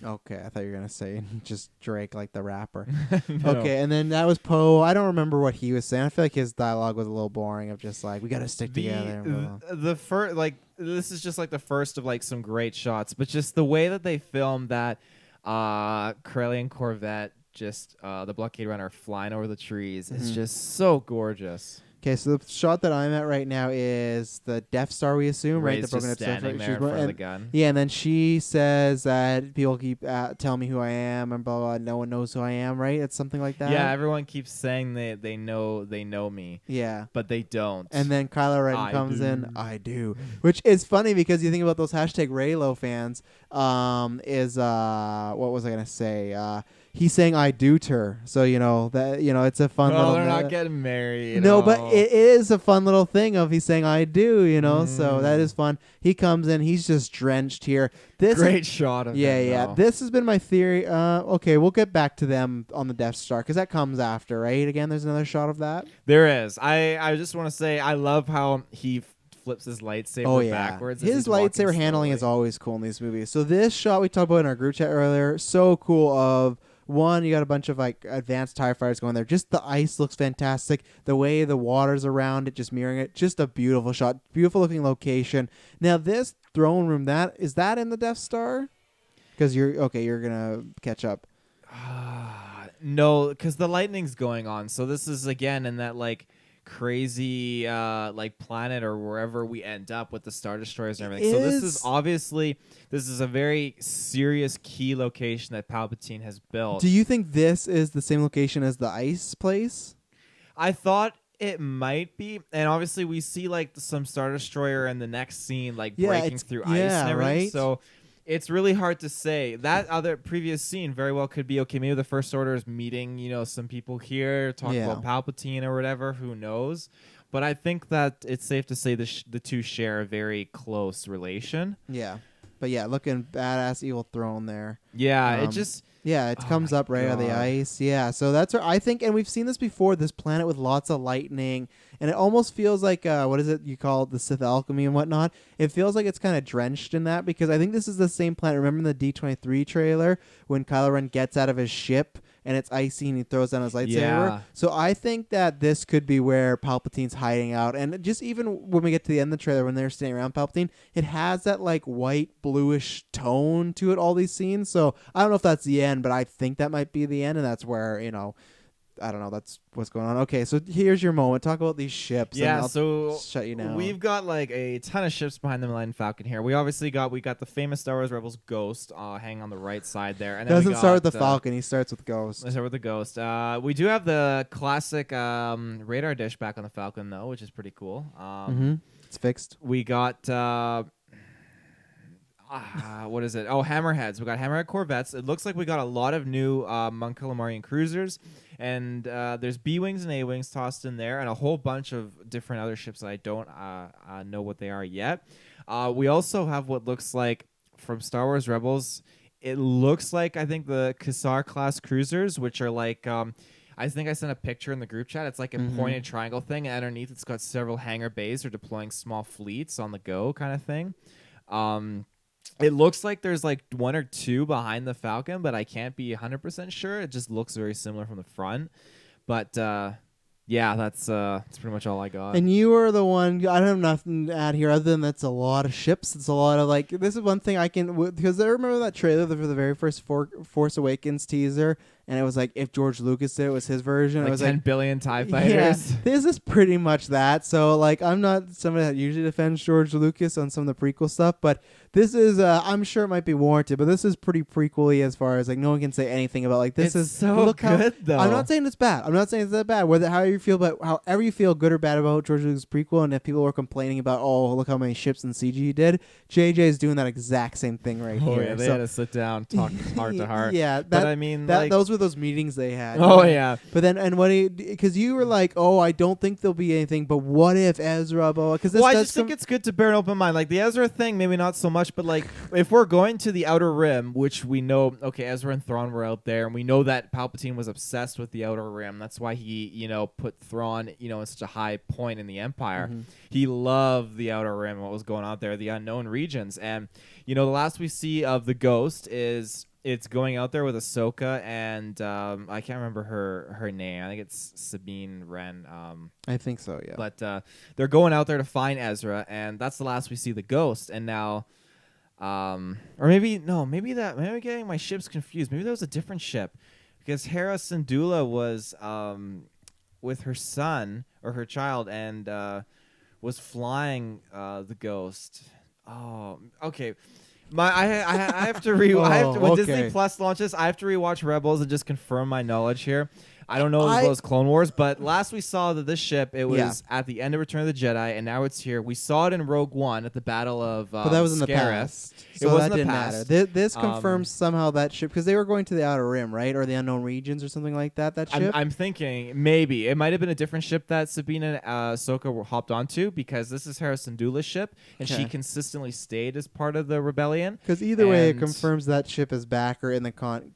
Okay, I thought you were gonna say just Drake, like the rapper. No. Okay, and then that was Poe. I don't remember what he was saying. I feel like his dialogue was a little boring. Of just like we got to stick together. The first, this is just like the first of some great shots, but just the way that they filmed that Corellian Corvette, just the blockade runner flying over the trees, is just so gorgeous. Okay, so the shot that I'm at right now is the Death Star, we assume, right? Rey's The broken just Death Star. standing there in front of the gun. Yeah, and then she says that people keep telling me who I am and blah, blah, blah. No one knows who I am, right? It's something like that. Yeah, everyone keeps saying they know me. Yeah. But they don't. And then Kylo Ren I comes do. in. I do. Which is funny because you think about those hashtag Raylo fans. What was I going to say? He's saying I do to her. So, it's a fun little... they're not getting married. No, but it is a fun little thing of he's saying I do, so that is fun. He comes in, he's just drenched here. Great shot of Yeah. though. This has been my theory. Okay, we'll get back to them on the Death Star because that comes after, right? Again, there's another shot of that. There is. I just want to say I love how he flips his lightsaber backwards. His lightsaber handling is always cool in these movies. So this shot we talked about in our group chat earlier, so cool of... One, you got a bunch of advanced TIE fighters going there. Just the ice looks fantastic. The way the water's around it, just mirroring it. Just a beautiful shot. Beautiful looking location. Now this throne room, is that in the Death Star? Because you're gonna catch up. No, because the lightning's going on. So this is again in that crazy planet or wherever we end up with the Star Destroyers and everything. So this is a very serious key location that Palpatine has built. Do you think this is the same location as the ice place? I thought it might be, and obviously we see some Star Destroyer in the next scene breaking through ice and everything. Right? So it's really hard to say. That other previous scene very well could be, okay, maybe the First Order is meeting, some people here, talking about Palpatine or whatever, who knows. But I think that it's safe to say the two share a very close relation. Yeah. But yeah, looking badass evil throne there. Yeah, it just... Yeah, it comes up right out of the God. ice. Yeah, so that's where I think, and we've seen this before, this planet with lots of lightning, and it almost feels like, what is it you call it, the Sith alchemy and whatnot? It feels like it's kind of drenched in that, because I think this is the same planet. Remember in the D23 trailer when Kylo Ren gets out of his ship and it's icy and he throws down his lightsaber? Yeah. So I think that this could be where Palpatine's hiding out, and just even when we get to the end of the trailer when they're standing around Palpatine, it has that like white bluish tone to it, all these scenes. So I don't know if that's the end, but I think that might be the end, and that's where, I don't know, that's what's going on. Okay, so here's your moment. Talk about these ships. Yeah, and I'll so shut you down. we've got like a ton of ships behind the Millennium Falcon here. We got the famous Star Wars Rebels Ghost hanging on the right side there. And then Doesn't we got, start with the Falcon. He starts with Ghost. Let's start with the Ghost. We do have the classic radar dish back on the Falcon though, which is pretty cool. It's fixed. We got what is it? Oh, Hammerheads. We got Hammerhead Corvettes. It looks like we got a lot of new Mon Calamarian cruisers, and there's B-Wings and A-Wings tossed in there, and a whole bunch of different other ships that I don't know what they are yet. We also have what looks like, from Star Wars Rebels, it looks like, I think, the Caesar class cruisers, which are like... I think I sent a picture in the group chat. It's like a pointed triangle thing, and underneath it's got several hangar bays or deploying small fleets on the go kind of thing. It looks like there's like one or two behind the Falcon, but I can't be 100% sure. It just looks very similar from the front. But yeah, that's pretty much all I got. And you are the one. I don't have nothing to add here other than that's a lot of ships. It's a lot of like. This is one thing I can, because I remember that trailer for the very first Force Awakens teaser, and it was like if George Lucas did it was his version. Like it was 10 like billion TIE fighters. Yeah, this is pretty much that. So like, I'm not somebody that usually defends George Lucas on some of the prequel stuff, but this is I'm sure it might be warranted, but this is pretty prequel-y as far as like no one can say anything about like this It's is so look good though. I'm not saying it's bad. I'm not saying it's that bad. Whether how you feel, but however you feel, good or bad about George Lucas' prequel, and if people were complaining about, oh, look how many ships and CG he did, JJ is doing that exact same thing right here. Yeah, they had to sit down, talk heart to heart. Yeah, but I mean, like, those were those meetings they had. Oh yeah. But then, and what because you were like, oh, I don't think there'll be anything, but what if Ezra? Because I just think it's good to bear an open mind. Like the Ezra thing, maybe not so much, but like if we're going to the Outer Rim, which we know, okay, Ezra and Thrawn were out there, and we know that Palpatine was obsessed with the Outer Rim. That's why he, put Thrawn, in such a high point in the Empire. He loved the Outer Rim, what was going on there, the unknown regions. And, the last we see of the Ghost is it's going out there with Ahsoka and I can't remember her name. I think it's Sabine Wren. I think so, yeah. But they're going out there to find Ezra, and that's the last we see the Ghost. And now, or maybe maybe I'm getting my ships confused. Maybe there was a different ship because Hera Syndulla was with her son or her child and was flying the Ghost. Oh, okay. I have to when Disney Plus launches, I have to rewatch Rebels and just confirm my knowledge here. I don't know as well as Clone Wars, but last we saw that this ship, it was at the end of Return of the Jedi, and now it's here. We saw it in Rogue One at the Battle of but that was in the Scarif. past. It So was that in the didn't past. matter. This confirms somehow that ship, because they were going to the Outer Rim, right? Or the Unknown Regions or something like that, ship? I'm thinking maybe. It might have been a different ship that Sabine and Ahsoka hopped onto, because this is Hera Syndulla's ship, and she consistently stayed as part of the rebellion. Because either way, it confirms that ship is back or in the current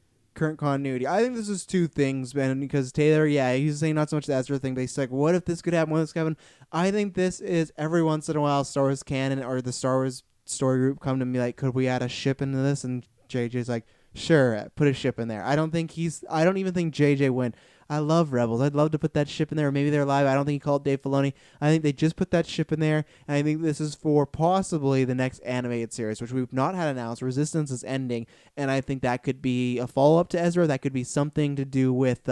continuity. I think this is two things, man, because Taylor, he's saying not so much the Ezra thing, but he's like, what if this could happen? What if this could happen? I think this is every once in a while Star Wars canon or the Star Wars story group come to me like, could we add a ship into this? And JJ's like, sure, put a ship in there. I don't even think JJ went, I love Rebels. I'd love to put that ship in there. Or maybe they're live. I don't think he called Dave Filoni. I think they just put that ship in there. And I think this is for possibly the next animated series, which we've not had announced. Resistance is ending. And I think that could be a follow-up to Ezra. That could be something to do with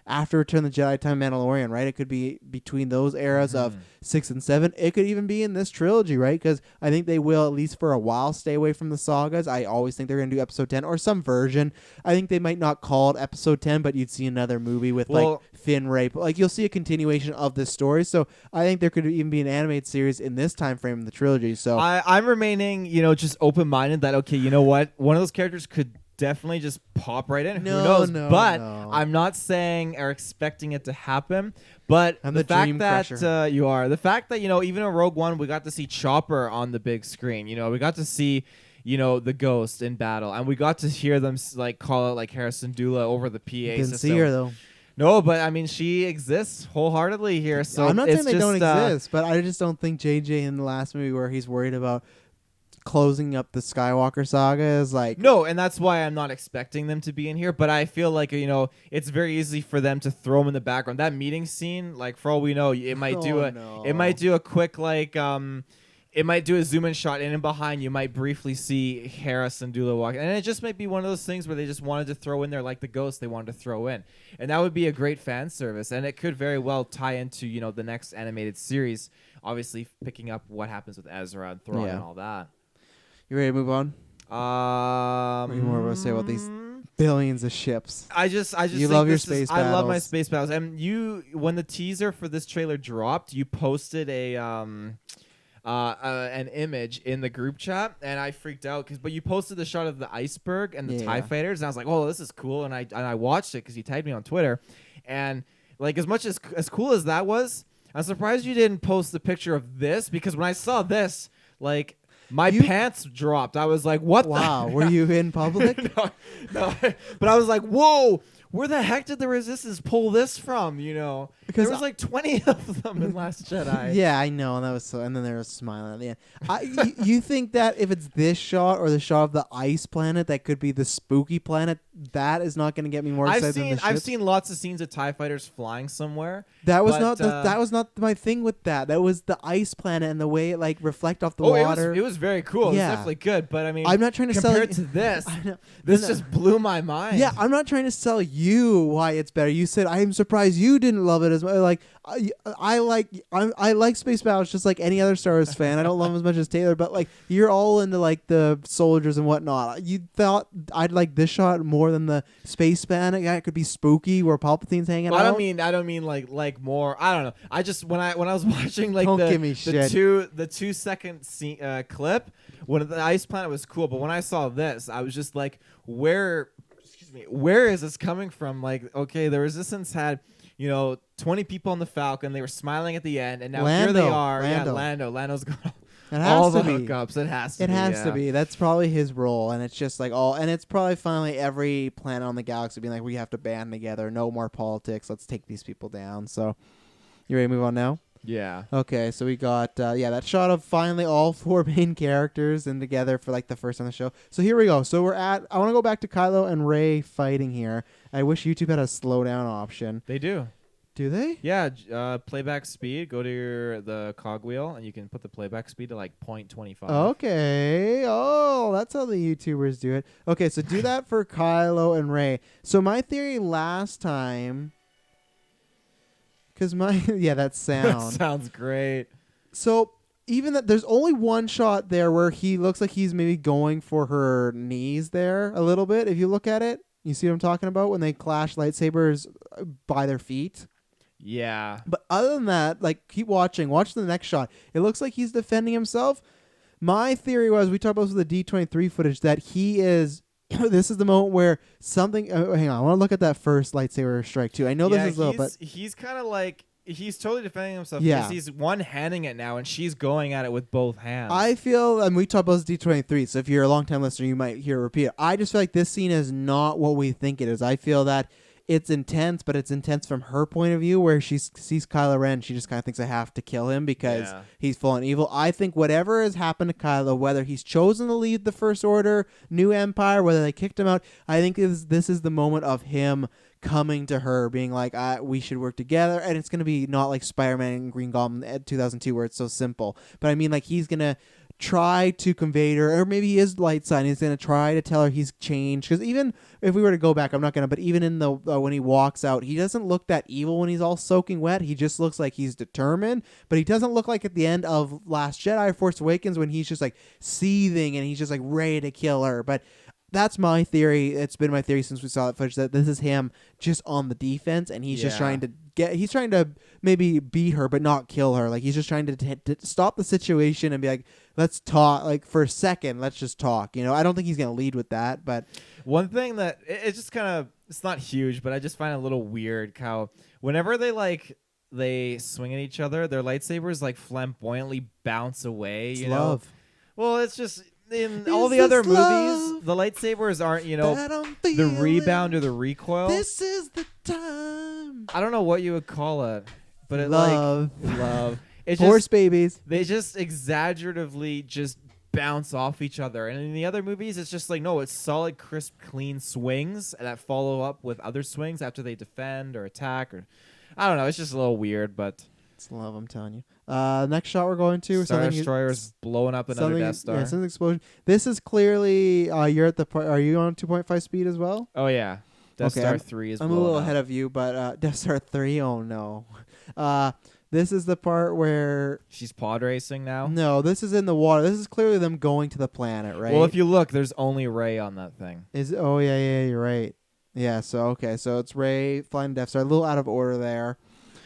after Return of the Jedi time Mandalorian, right? It could be between those eras of 6 and 7. It could even be in this trilogy, right? Because I think they will, at least for a while, stay away from the sagas. I always think they're going to do episode 10 or some version. I think they might not call it episode 10, but you'd see another movie with like Finn rape. Like you'll see a continuation of this story. So I think there could even be an animated series in this time frame of the trilogy. So I'm remaining, just open-minded that, okay, you know what? One of those characters could definitely just pop right in. No, Who knows? no, But no. I'm not saying or expecting it to happen. But I'm the the dream fact crusher. that you are, the fact that, even in Rogue One, we got to see Chopper on the big screen. We got to see, the Ghost in battle, and we got to hear them like call out like Harrison Dula over the PA Didn't system. see her though. No, but I mean, she exists wholeheartedly here. So I'm not it's saying they don't just, exist, but I just don't think JJ in the last movie where he's worried about closing up the Skywalker saga is like No, and that's why I'm not expecting them to be in here. But I feel like it's very easy for them to throw them in the background. That meeting scene, like for all we know, it might do a quick it might do a zoom in shot in and behind. You might briefly see Harris and Dula walking, and it just might be one of those things where they just wanted to throw in there like the Ghost they wanted to throw in, and that would be a great fan service, and it could very well tie into the next animated series. Obviously, picking up what happens with Ezra and Thrawn and all that. You ready to move on? What do you more want to say about these billions of ships? I just You think love your this space I love my battles. space battles. And when the teaser for this trailer dropped, you posted an image in the group chat, and I freaked out but you posted the shot of the iceberg and the TIE fighters, and I was like, oh, this is cool, and I watched it because you tagged me on Twitter, and like as much as cool as that was, I'm surprised you didn't post the picture of this, because when I saw this, like my pants dropped. I was like, what? Wow, were you in public? No, but I was like, whoa. Where the heck did the Resistance pull this from? Because there was like 20 of them in Last Jedi. Yeah, I know, and that was and then there was smiling at the end. You think that if it's this shot or the shot of the ice planet, that could be the spooky planet? That is not going to get me more excited than the ships? I've seen lots of scenes of TIE fighters flying somewhere. That was that was not my thing with that. That was the ice planet and the way it like reflect off the water. It was very cool. It was definitely good. But I mean, I'm not trying to sell compared to this. This just blew my mind. Yeah, I'm not trying to sell you why it's better. You said I'm surprised you didn't love it as much. Like I like space battles just like any other Star Wars fan. I don't love them as much as Taylor, but like you're all into like the soldiers and whatnot. You thought I'd like this shot more than the space planet. Yeah, it could be spooky where Palpatine's hanging out. I don't mean like more. I don't know. I just when I was watching like Don't give me shit. the 2 second clip when the ice planet was cool, but when I saw this, I was just like, where is this coming from? Like, okay, the Resistance had 20 people on the Falcon. They were smiling at the end, and now here they are. Lando's got all the hookups. It has to. It has to be. That's probably his role, and it's just like and it's probably finally every planet on the galaxy being like, we have to band together. No more politics. Let's take these people down. So, you ready to move on now? Yeah. Okay, so we got that shot of finally all 4 main characters and together for like the first time on the show. So here we go. So I want to go back to Kylo and Rey fighting here. I wish YouTube had a slow down option. They do. Do they? Yeah, playback speed. Go to the cogwheel, and you can put the playback speed to like 0.25. Okay. Oh, that's how the YouTubers do it. Okay, so do that for Kylo and Rey. So my theory last time, because that sound. That sounds great. So even that, there's only one shot there where he looks like he's maybe going for her knees there a little bit. If you look at it, you see what I'm talking about when they clash lightsabers by their feet. Yeah. But other than that, like, keep watching. Watch the next shot. It looks like he's defending himself. My theory was, we talked about the D23 footage, that he is... this is the moment where something... hang on. I want to look at that first lightsaber strike, too. I know this is low, but... He's kind of like... He's totally defending himself. Yeah. Because he's one-handing it now, and she's going at it with both hands. I feel... And we talked about this D23, so if you're a long-time listener, you might hear it repeat. I just feel like this scene is not what we think it is. I feel that... it's intense, but it's intense from her point of view, where she sees Kylo Ren. She just kind of thinks, I have to kill him because he's full on evil. I think whatever has happened to Kylo, whether he's chosen to lead the First Order, New Empire, whether they kicked him out, I think this is the moment of him coming to her, being like, we should work together. And it's going to be not like Spider-Man and Green Goblin at 2002, where it's so simple. But I mean, like, he's going to try to convey her, or maybe he is light side. He's going to try to tell her he's changed. Because even if we were to go back, I'm not going to, but even in the when he walks out, he doesn't look that evil when he's all soaking wet. He just looks like he's determined, but he doesn't look like at the end of Last Jedi, Force Awakens, when he's just like seething and he's just like ready to kill her. But that's my theory. It's been my theory since we saw that footage, that this is him just on the defense, and he's just trying to he's trying to maybe beat her but not kill her. Like, he's just trying to stop the situation and be like, let's talk. Like for a second, let's just talk. I don't think he's gonna lead with that, but One thing that it's just kind of it's not huge, but I just find it a little weird how whenever they swing at each other, their lightsabers like flamboyantly bounce away. it's You know, love. well, it's just in Is all the this other love movies, the lightsabers aren't that I'm the feeling? rebound or the recoil. This is the time. I don't know what you would call it, but it Love. like love. It's Horse just babies. they just exaggeratively just bounce off each other, and in the other movies, it's just like no, it's solid, crisp, clean swings that follow up with other swings after they defend or attack, or I don't know. It's just a little weird, but It's love, I'm telling you. Next shot we're going to Star something. Destroyer's blowing up another Death Star. Yeah, something explosion. This is clearly you're at the part. Are you on 2.5 speed as well? Oh yeah, Death Okay, Star 3 is. I'm a blowing little up. ahead of you, but Death Star 3. Oh no. This is the part where She's pod racing now. no, this is in the water. This is clearly them going to the planet, right? Well, if you look, there's only Rey on that thing. oh yeah, you're right. Yeah, so okay, so it's Rey flying Death Star, a little out of order there.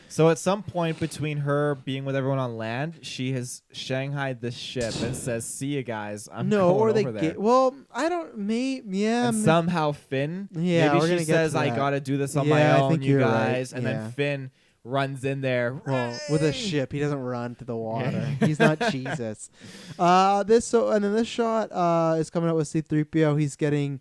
So at some point between her being with everyone on land, she has shanghaied this ship and says, "See you guys. I'm No, going or they over there." get. Well, I don't. And somehow Finn, Yeah, maybe we're she gonna get says, to "I that. gotta do this on Yeah, my I own, think you you're right. guys." And Yeah. then Finn runs in there. Well, with a Rey! ship, he doesn't run to the water. Yeah. He's not Jesus. And then this shot is coming up with C-3PO. He's getting.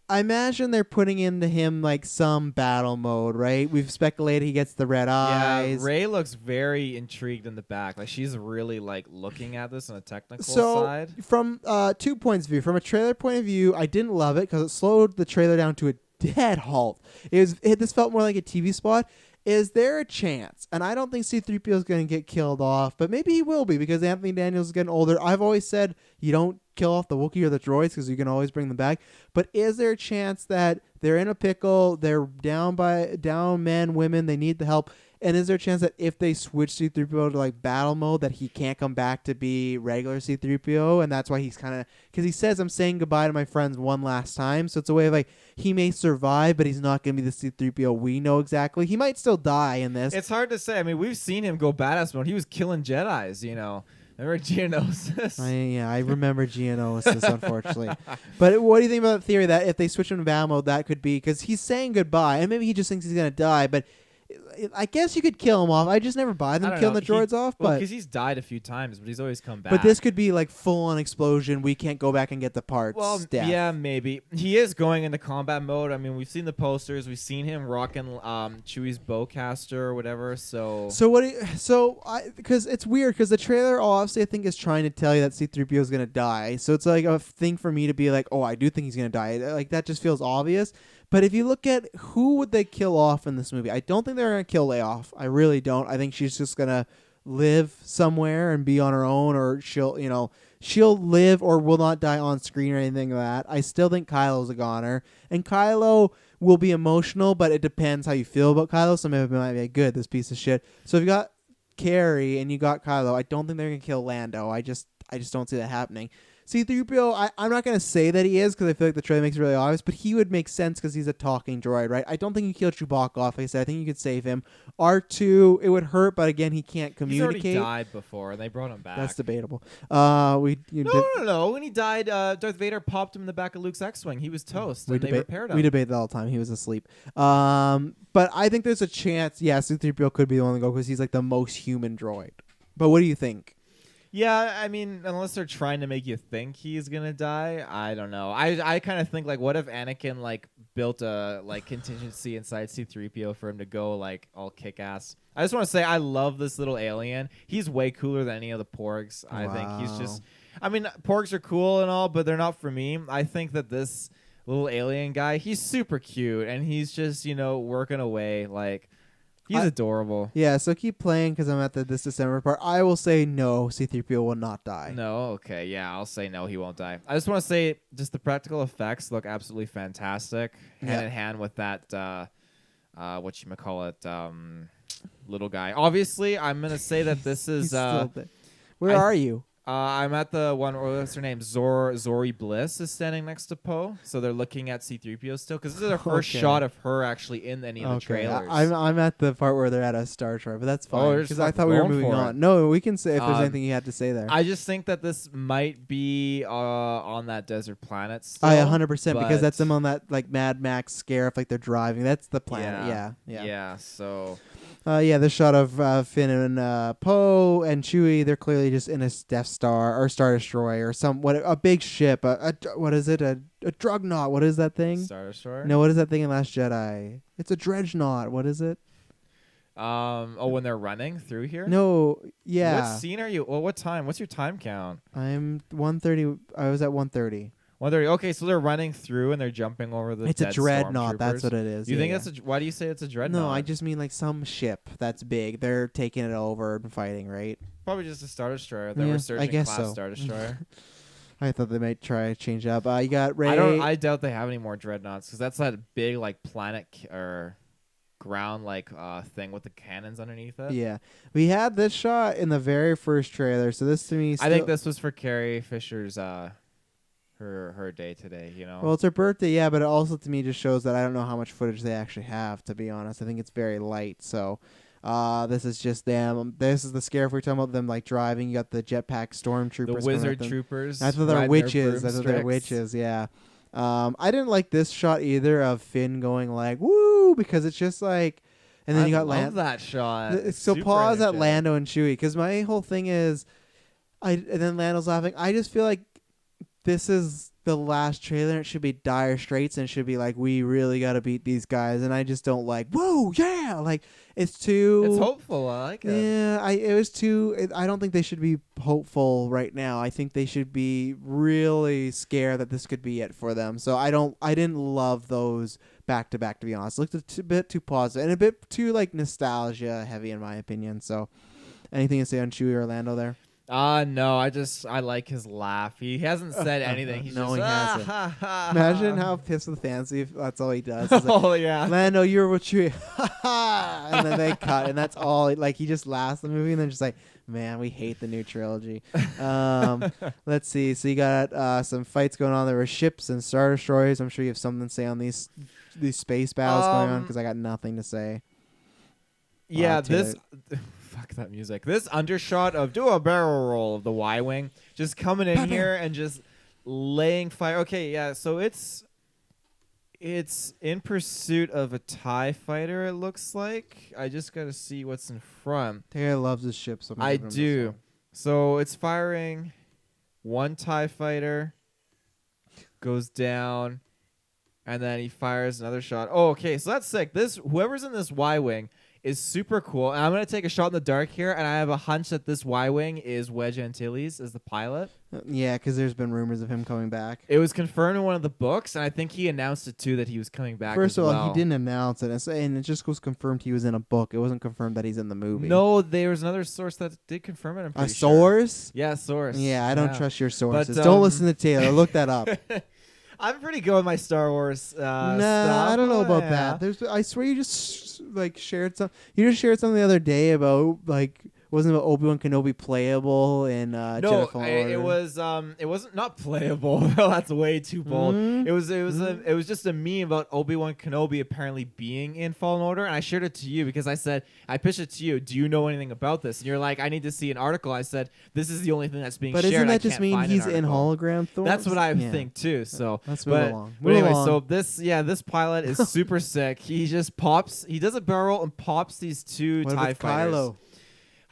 I imagine they're putting into him like some battle mode, right? We've speculated he gets the red eyes. Yeah, Rey looks very intrigued in the back. Like she's really like looking at this on a technical So side. from 2 points of view, from a trailer point of view, I didn't love it because it slowed the trailer down to a dead halt. This felt more like a TV spot. Is there a chance? And I don't think C-3PO is going to get killed off, but maybe he will be because Anthony Daniels is getting older. I've always said you don't kill off the Wookiee or the droids because you can always bring them back. But is there a chance that they're in a pickle, they're down men, women, they need the help? And is there a chance that if they switch C-3PO to like battle mode that he can't come back to be regular C-3PO? And that's why he's kind of, because he says, I'm saying goodbye to my friends one last time. So it's a way of like, he may survive, but he's not going to be the C-3PO we know exactly. He might still die in this. It's hard to say. I mean, we've seen him go badass mode. He was killing Jedis, Remember Geonosis? I remember Geonosis, unfortunately. But what do you think about the theory that if they switch him to battle mode, that could be, because he's saying goodbye, and maybe he just thinks he's going to die, but I guess you could kill him off. I just never buy them killing the droids off. Well, but because he's died a few times, but he's always come back. But this could be like full-on explosion. We can't go back and get the parts. Well, death. yeah, maybe. He is going into combat mode. I mean, we've seen the posters. We've seen him rocking Chewie's bowcaster or whatever. So Because it's weird because the trailer obviously I think is trying to tell you that C-3PO is going to die. So it's like a thing for me to be like, oh, I do think he's going to die. Like that just feels obvious. But if you look at who would they kill off in this movie, I don't think they're going to kill Leia off. I really don't. I think she's just going to live somewhere and be on her own, or she'll live or will not die on screen or anything like that. I still think Kylo's a goner. And Kylo will be emotional, but it depends how you feel about Kylo. Some of it might be like, good, this piece of shit. So if you got Carrie and you got Kylo, I don't think they're going to kill Lando. I just don't see that happening. C-3PO, I'm not going to say that he is because I feel like the trailer makes it really obvious, but he would make sense because he's a talking droid, right? I don't think you kill Chewbacca off. Like I said, I think you could save him. R2, it would hurt, but again, he can't communicate. He's already died before, and they brought him back. That's debatable. No. When he died, Darth Vader popped him in the back of Luke's X-Wing. He was toast, and they repaired him. We debate that all the time. He was asleep. But I think there's a chance, yeah, C-3PO could be the one to go because he's like the most human droid. But what do you think? Yeah, I mean, unless they're trying to make you think he's gonna die, I don't know. I kind of think like, what if Anakin like built a like contingency inside C-3PO for him to go like all kick ass? I just want to say I love this little alien. He's way cooler than any of the Porgs. I think he's just. I mean, Porgs are cool and all, but they're not for me. I think that this little alien guy, he's super cute, and he's just working away like. He's adorable. Yeah, so keep playing because I'm at this December part. I will say no, C-3PO will not die. No, okay, yeah, I'll say no, he won't die. I just want to say just the practical effects look absolutely fantastic, hand in hand with that, little guy. Obviously, I'm going to say that this is... Where are you? I'm at the one. What's her name? Zori Bliss is standing next to Poe, so they're looking at C-3PO still because this is their first Okay. shot of her actually in any of the trailers. I'm at the part where they're at a Star Destroyer, but that's Oh, fine they're because just I thought we were going moving for on. it. No, we can say if there's Um, anything you had to say there. I just think that this might be on that desert planet still. 100% because but- that's them on that like Mad Max scare if like they're driving. That's the planet. Yeah. Yeah, so This shot of Finn and Poe and Chewie. They're clearly just in a Death Star or Star Destroyer or a big ship. What is it? A Dreadnought. What is that thing? Star Destroyer. No, what is that thing in Last Jedi? It's a Dreadnought. What is it? When they're running through here. No, yeah. What scene are you? Well, what time? What's your time count? I'm 1:30. I was at 1:30. 1:30. Okay, so they're running through and they're jumping over the. It's a dead Dreadnought. That's stormtroopers. what it is. You Yeah, think yeah. that's a? Why do you say it's a dreadnought? No, I just mean like some ship that's big. They're taking it over and fighting, right? probably just a Star Destroyer. Their Yeah, I resurgent guess class so. Star Destroyer. I thought they might try to change up. You got Rey. I doubt they have any more dreadnoughts because that's that big like planet or ground like thing with the cannons underneath it. Yeah, we had this shot in the very first trailer. So this to me, I think this was for Carrie Fisher's her day today. You know. Well, it's her birthday, yeah, but it also to me just shows that I don't know how much footage they actually have. To be honest, I think it's very light. So, this is just them. This is the scare if we're talking about them like driving. You got the jetpack stormtroopers. the coming wizard at them. troopers. I thought they're riding their witches. I thought they're broomsticks. witches. Yeah. I didn't like this shot either of Finn going like woo because it's just like, and then I you got love that shot. So Super pause at energetic. Lando and Chewie because my whole thing is, and then Lando's laughing. I just feel like this is the last trailer. It should be dire straits and it should be like we really got to beat these guys. And I just don't like whoa yeah like it's too. It's hopeful. I like it. Yeah, it was too. I don't think they should be hopeful right now. I think they should be really scared that this could be it for them. So I didn't love those back to back, to be honest. It looked a bit too positive and a bit too like nostalgia heavy in my opinion. So anything to say on Chewie or Orlando there? No, I like his laugh. He hasn't said anything. He's No, just, he hasn't. Ha, ha, Imagine ha. how pissed with fancy if that's all he does. He's like, Oh yeah. Lando, you're with Chewie. And then they cut, and that's all. Like he just laughs the movie, and then just like, man, we hate the new trilogy. Let's see. So you got some fights going on. There were ships and Star Destroyers. I'm sure you have something to say on these space battles going on because I got nothing to say. Yeah, Taylor. fuck that music. This undershot of do a barrel roll of the Y-wing just coming in here and just laying fire. Okay, yeah, so it's in pursuit of a TIE fighter, it looks like. I just got to see what's in front. Taylor loves his ship. So I'm I giving him this do. one. So it's firing one TIE fighter, goes down, and then he fires another shot. Oh, okay, so that's sick. Whoever's in this Y-wing is super cool. And I'm going to take a shot in the dark here, and I have a hunch that this Y-wing is Wedge Antilles as the pilot. Yeah, because there's been rumors of him coming back. It was confirmed in one of the books, and I think he announced it too that he was coming back. First as of all, well. he didn't announce it, and it just was confirmed he was in a book. It wasn't confirmed that he's in the movie. No, there was another source that did confirm it. I'm A pretty sure. source? Yeah, source. Yeah, I don't trust your sources. But, Don't listen to Taylor. Look that up. I'm pretty good with my Star Wars Nah, stuff. I don't know about Yeah. that. I swear you just like shared some. You just shared something the other day about like wasn't about Obi-Wan Kenobi playable in Jedi No, Fallen it Order? was it wasn't not playable. That's way too bold. Mhm. It was just a meme about Obi-Wan Kenobi apparently being in Fallen Order, and I shared it to you because I said I pitched it to you. Do you know anything about this? And you're like, I need to see an article. I said this is the only thing that's being But shared. isn't I that just can't mean find he's an in article. hologram Thor? That's what I Yeah. think too. So Let's move but, along. But Move anyway, along. so this pilot is super sick. He just pops. He does a barrel and pops these two What TIE about fighters. Kylo?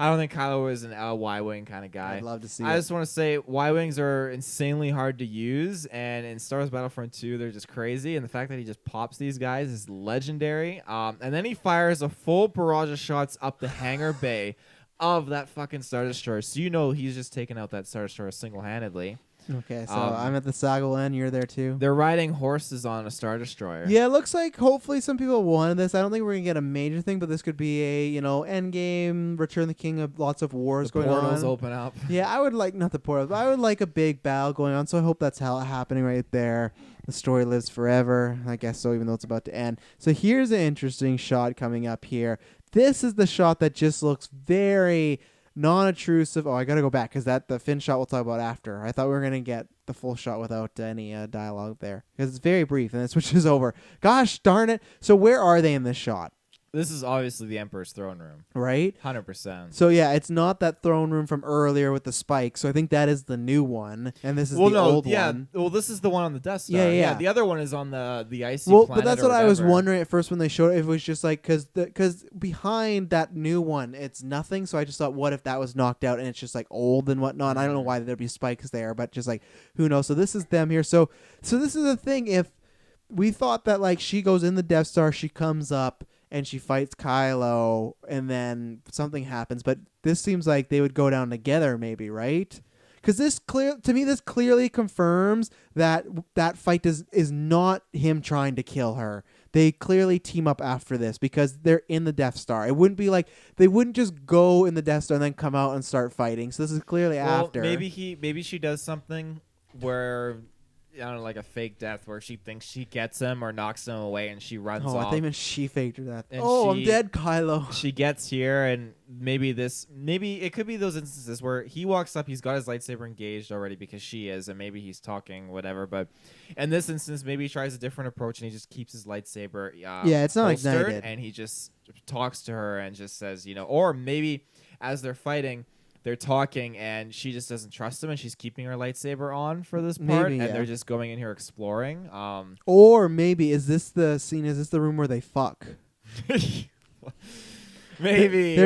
I don't think Kylo is an Y-wing kind of guy. I'd love to see I it. just want to say Y-wings are insanely hard to use, and in Star Wars Battlefront 2, they're just crazy. And the fact that he just pops these guys is legendary. And then he fires a full barrage of shots up the hangar bay of that fucking Star Destroyer. So you know he's just taking out that Star Destroyer single-handedly. Okay, so Um, I'm at the Saga end. You're there too. They're riding horses on a Star Destroyer. Yeah, it looks like hopefully some people wanted this. I don't think we're gonna get a major thing, but this could be a Endgame, Return of the King of lots of wars The going portals on. open up. Yeah, I would like not the portals, but I would like a big battle going on. So I hope that's happening right there. The story lives forever, I guess so, even though it's about to end. So here's an interesting shot coming up here. This is the shot that just looks very non-intrusive. Oh, I gotta go back because the Finn shot we'll talk about after. I thought we were gonna get the full shot without any dialogue there because it's very brief and then it switches over. Gosh darn it! So where are they in this shot? This is obviously the Emperor's throne room, right? 100%. So yeah, it's not that throne room from earlier with the spikes. So I think that is the new one, and this is the old one. Well, this is the one on the Death Star. Yeah. The other one is on the icy Well, planet. but that's or what I was whatever. wondering at first when they showed it. If it was just like because behind that new one, it's nothing. So I just thought, what if that was knocked out and it's just like old and whatnot? And I don't know why there'd be spikes there, but just like who knows? So this is them here. So this is the thing. If we thought that like she goes in the Death Star, she comes up and she fights Kylo, and then something happens. But this seems like they would go down together, maybe, right? Because this clearly confirms that fight is not him trying to kill her. They clearly team up after this because they're in the Death Star. It wouldn't be like they wouldn't just go in the Death Star and then come out and start fighting. So this is clearly after. Maybe she does something where, I don't know, like a fake death where she thinks she gets him or knocks him away and she runs off. I think she faked her death. And I'm dead, Kylo. She gets here, and maybe it could be those instances where he walks up, he's got his lightsaber engaged already because she is, and maybe he's talking, whatever. But in this instance, maybe he tries a different approach and he just keeps his lightsaber it's not holstered, ignited. and he just talks to her and just says, or maybe as they're fighting, they're talking and she just doesn't trust him and she's keeping her lightsaber on for this part, and they're just going in here exploring. Or maybe is this the room where they fuck? Maybe.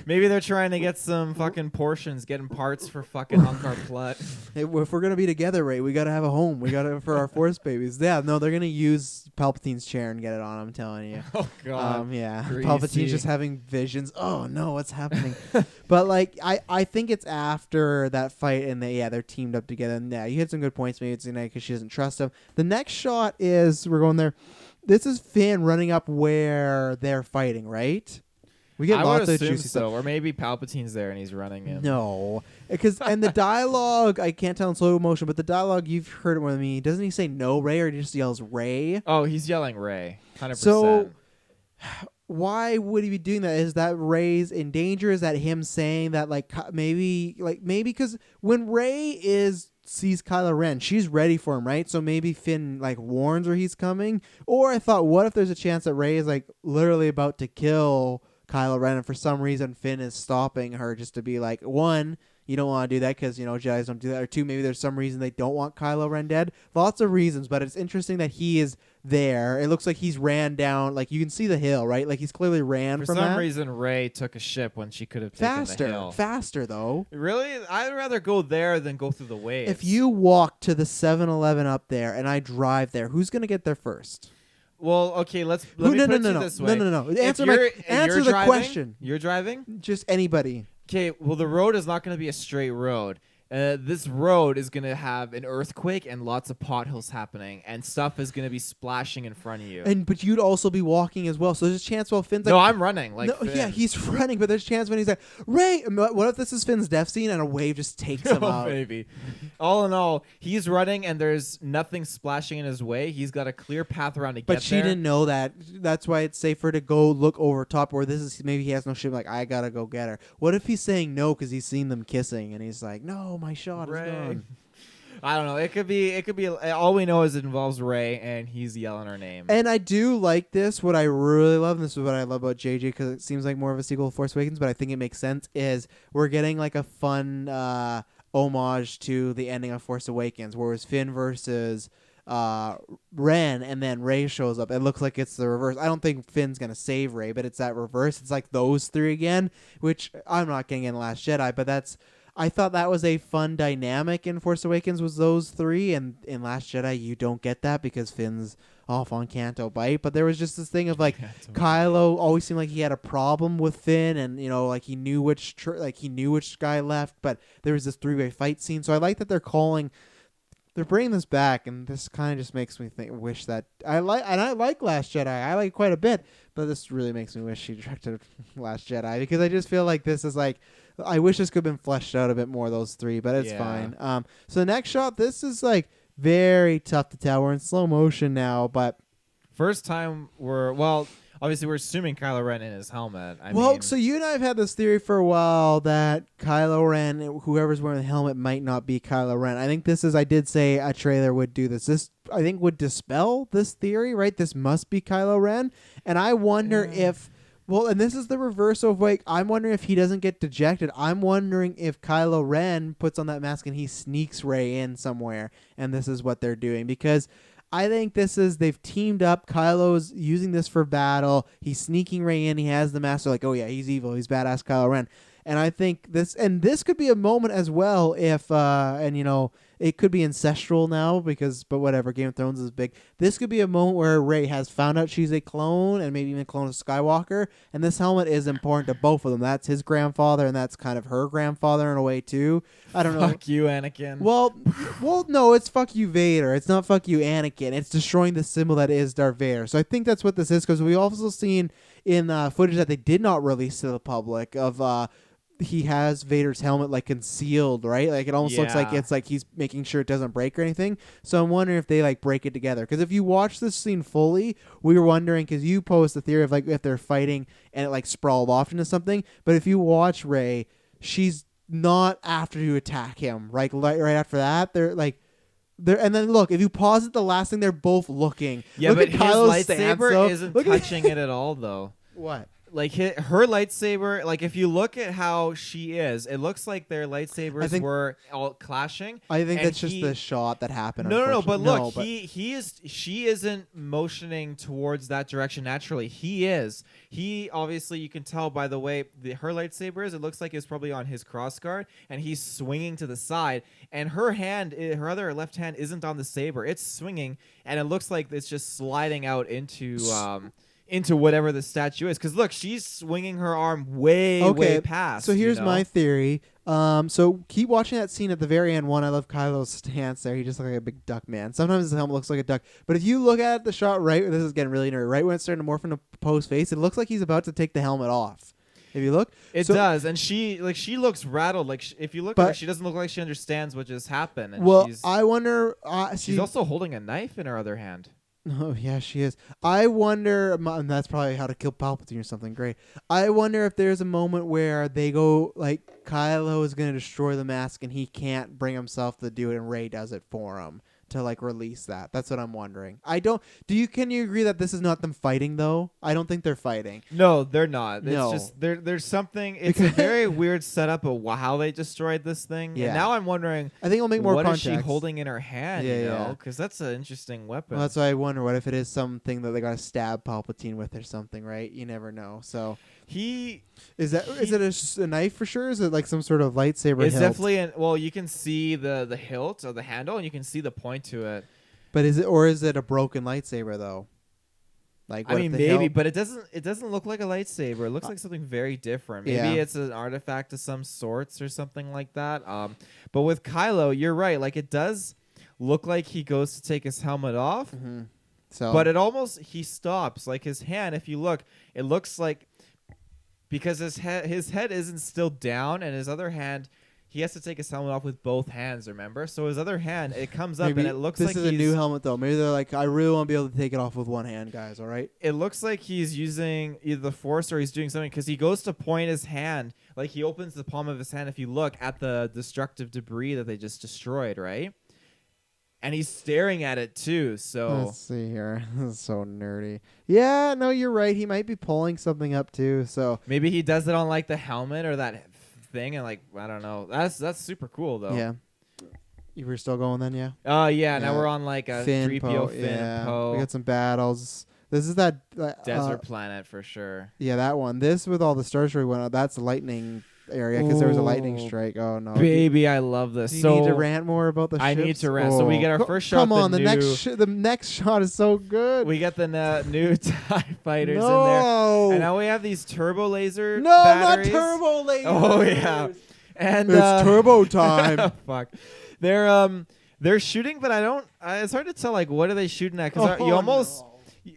Maybe they're trying to get some fucking portions, getting parts for fucking Unkar Plutt. Hey, if we're gonna be together, Ray, we gotta have a home. We gotta for our Force babies. Yeah, no, they're gonna use Palpatine's chair and get it on. I'm telling you. Oh God. Yeah. Greasy. Palpatine's just having visions. Oh no, what's happening? But like, I think it's after that fight, and they're teamed up together. And yeah, you had some good points. Maybe it's because she doesn't trust him. The next shot is we're going there. This is Finn running up where they're fighting, right? We get lots of juicy stuff. Or maybe Palpatine's there and he's running in. No, and the dialogue I can't tell in slow motion, but the dialogue you've heard it more than me. Doesn't he say no, Ray, or he just yells Ray? Oh, he's yelling Ray, 100%. So why would he be doing that? Is that Ray's in danger? Is that him saying that maybe because when Ray sees Kylo Ren, she's ready for him, right? So maybe Finn warns her he's coming. Or I thought, what if there's a chance that Ray is literally about to kill Kylo Ren, and for some reason Finn is stopping her just to be like, one, you don't want to do that because Jedis don't do that, or two, maybe there's some reason they don't want Kylo Ren dead. Lots of reasons, but it's interesting that he is there. It looks like he's ran down, you can see the hill, right? He's clearly ran for from some that. reason Ray took a ship when she could have taken the hill. Faster though. Really? I'd rather go there than go through the waves. If you walk to the 7-Eleven up there and I drive there, who's gonna get there first? Well, okay, let me put it this way. No. Answer the question. You're driving? Just anybody. Okay, well, the road is not going to be a straight road. This road is going to have an earthquake and lots of potholes happening, and stuff is going to be splashing in front of you. But you'd also be walking as well, so there's a chance while Finn's No, I'm running. yeah, he's running, but there's a chance when he's like, Ray, what if this is Finn's death scene and a wave just takes him out? Maybe. All in all, he's running and there's nothing splashing in his way. He's got a clear path around to get there. But she didn't know that. That's why it's safer to go look over top where this is. Maybe he has no shit. I gotta go get her. What if he's saying no because he's seen them kissing and he's like, no, my shot is gone. I don't know. It could be. All we know is it involves Ray, and he's yelling her name. And I do like this. What I really love, and this is what I love about JJ, because it seems like more of a sequel to Force Awakens, but I think it makes sense, is we're getting a fun homage to the ending of Force Awakens, where it was Finn versus Ren, and then Rey shows up. It looks like it's the reverse. I don't think Finn's gonna save Rey, but it's that reverse. It's those three again, which I'm not getting in Last Jedi, but I thought that was a fun dynamic in Force Awakens, was those three, and in Last Jedi you don't get that because Finn's off on Canto Bight. But there was just this thing of Kylo always seemed like he had a problem with Finn, and he knew which guy left, but there was this three-way fight scene. So I like that they're bringing this back, and this kind of just makes me wish that I like Last Jedi. I like it quite a bit, but this really makes me wish she directed Last Jedi, because I just feel like this is I wish this could have been fleshed out a bit more, those three, but it's fine. So the next shot, this is very tough to tell. We're in slow motion now, but first time obviously we're assuming Kylo Ren in his helmet. I well, mean, so you and I have had this theory for a while that Kylo Ren, whoever's wearing the helmet, might not be Kylo Ren. I think I did say a trailer would do this. This, I think, would dispel this theory, right? This must be Kylo Ren. And I wonder if, well, and this is the reverse of, like, I'm wondering if he doesn't get dejected. I'm wondering if Kylo Ren puts on that mask and he sneaks Rey in somewhere. And this is what they're doing. Because I think they've teamed up. Kylo's using this for battle. He's sneaking Rey in. He has the mask. They're like, oh yeah, he's evil. He's badass Kylo Ren. And I think this could be a moment as well if, and you know, it could be ancestral now but whatever, Game of Thrones is big. This could be a moment where Rey has found out she's a clone and maybe even a clone of Skywalker. And this helmet is important to both of them. That's his grandfather and that's kind of her grandfather in a way too. I don't know. Fuck you, Anakin. Well, no, it's fuck you, Vader. It's not fuck you, Anakin. It's destroying the symbol that is Darth Vader. So I think that's what this is, because we also seen in footage that they did not release to the public of he has Vader's helmet like concealed, right? Like it almost looks like it's like he's making sure it doesn't break or anything. So I'm wondering if they like break it together. Because if you watch this scene fully, we were wondering, because you posed the theory of like if they're fighting and it like sprawled off into something. But if you watch Rey, she's not after you attack him. Right after that, they're like. And then look, if you pause it, the last thing they're both looking. Yeah, look but at his Kylo's stance, lightsaber though. isn't Look touching it at all, though. What? Like her lightsaber, like if you look at how she is, it looks like their lightsabers were all clashing. I think that's just the shot that happened. No. But look, she isn't motioning towards that direction naturally. He is. He obviously, you can tell by the way her lightsaber is. It looks like it's probably on his crossguard, and he's swinging to the side. And her hand, her other left hand, isn't on the saber. It's swinging, and it looks like it's just sliding out into whatever the statue is. Because look, she's swinging her arm way past. So here's my theory. So keep watching that scene at the very end. One, I love Kylo's stance there. He just looks like a big duck man. Sometimes his helmet looks like a duck. But if you look at the shot right, this is getting really nerdy, right when it's starting to morph into Poe's face, it looks like he's about to take the helmet off. If you look, it does, and she looks rattled. Like if you look at her, she doesn't look like she understands what just happened. And I wonder. She's also holding a knife in her other hand. Oh, yeah, she is. I wonder, and that's probably how to kill Palpatine or something great. I wonder if there's a moment where they go, like, Kylo is going to destroy the mask and he can't bring himself to do it and Rey does it for him to, like, release that. That's what I'm wondering. Can you agree that this is not them fighting, though? I don't think they're fighting. No, they're not. No. It's just, there's something, it's a very weird setup of how they destroyed this thing. Yeah. And now I'm wondering, I think it'll make more context. What is she holding in her hand, Yeah. Because that's an interesting weapon. Well, that's why I wonder, what if it is something that they got to stab Palpatine with or something, right? You never know. So is it a knife for sure? Is it like some sort of lightsaber It's hilt? definitely you can see the hilt or the handle, and you can see the point to it. But is it a broken lightsaber though? Like, I mean, maybe, but it doesn't look like a lightsaber. It looks like something very different. Maybe it's an artifact of some sorts or something like that. But with Kylo, you're right. Like, it does look like he goes to take his helmet off. Mm-hmm. So, but he stops. Like his hand, if you look, it looks like, because his head isn't still down, and his other hand, he has to take his helmet off with both hands, remember? So his other hand, it comes up and it looks like this is a new helmet, though. Maybe they're like, I really want to be able to take it off with one hand, guys, all right? It looks like he's using either the Force or he's doing something, because he goes to point his hand. Like, he opens the palm of his hand, if you look at the destructive debris that they just destroyed, right? And he's staring at it, too, so... Let's see here. This is so nerdy. Yeah, no, you're right. He might be pulling something up, too, so... Maybe he does it on, like, the helmet or that thing, and, like, I don't know. That's super cool, though. Yeah. You were still going then, yeah? Yeah, now we're on, like, a 3PO, Finn, Poe. We got some battles. This is that... Desert planet, for sure. Yeah, that one. This, with all the Star Destroyer went out, that's lightning... area, because there was a lightning strike. Oh no, baby, I love this. Do you need to rant more about the ships? I need to rant. So we get our first shot. Come on, the next shot is so good. We got the new TIE fighters in there, and now we have these turbo laser batteries. Not turbo lasers. Oh yeah, and it's turbo time. Fuck, they're shooting, but I don't. It's hard to tell. Like, what are they shooting at? Because you almost.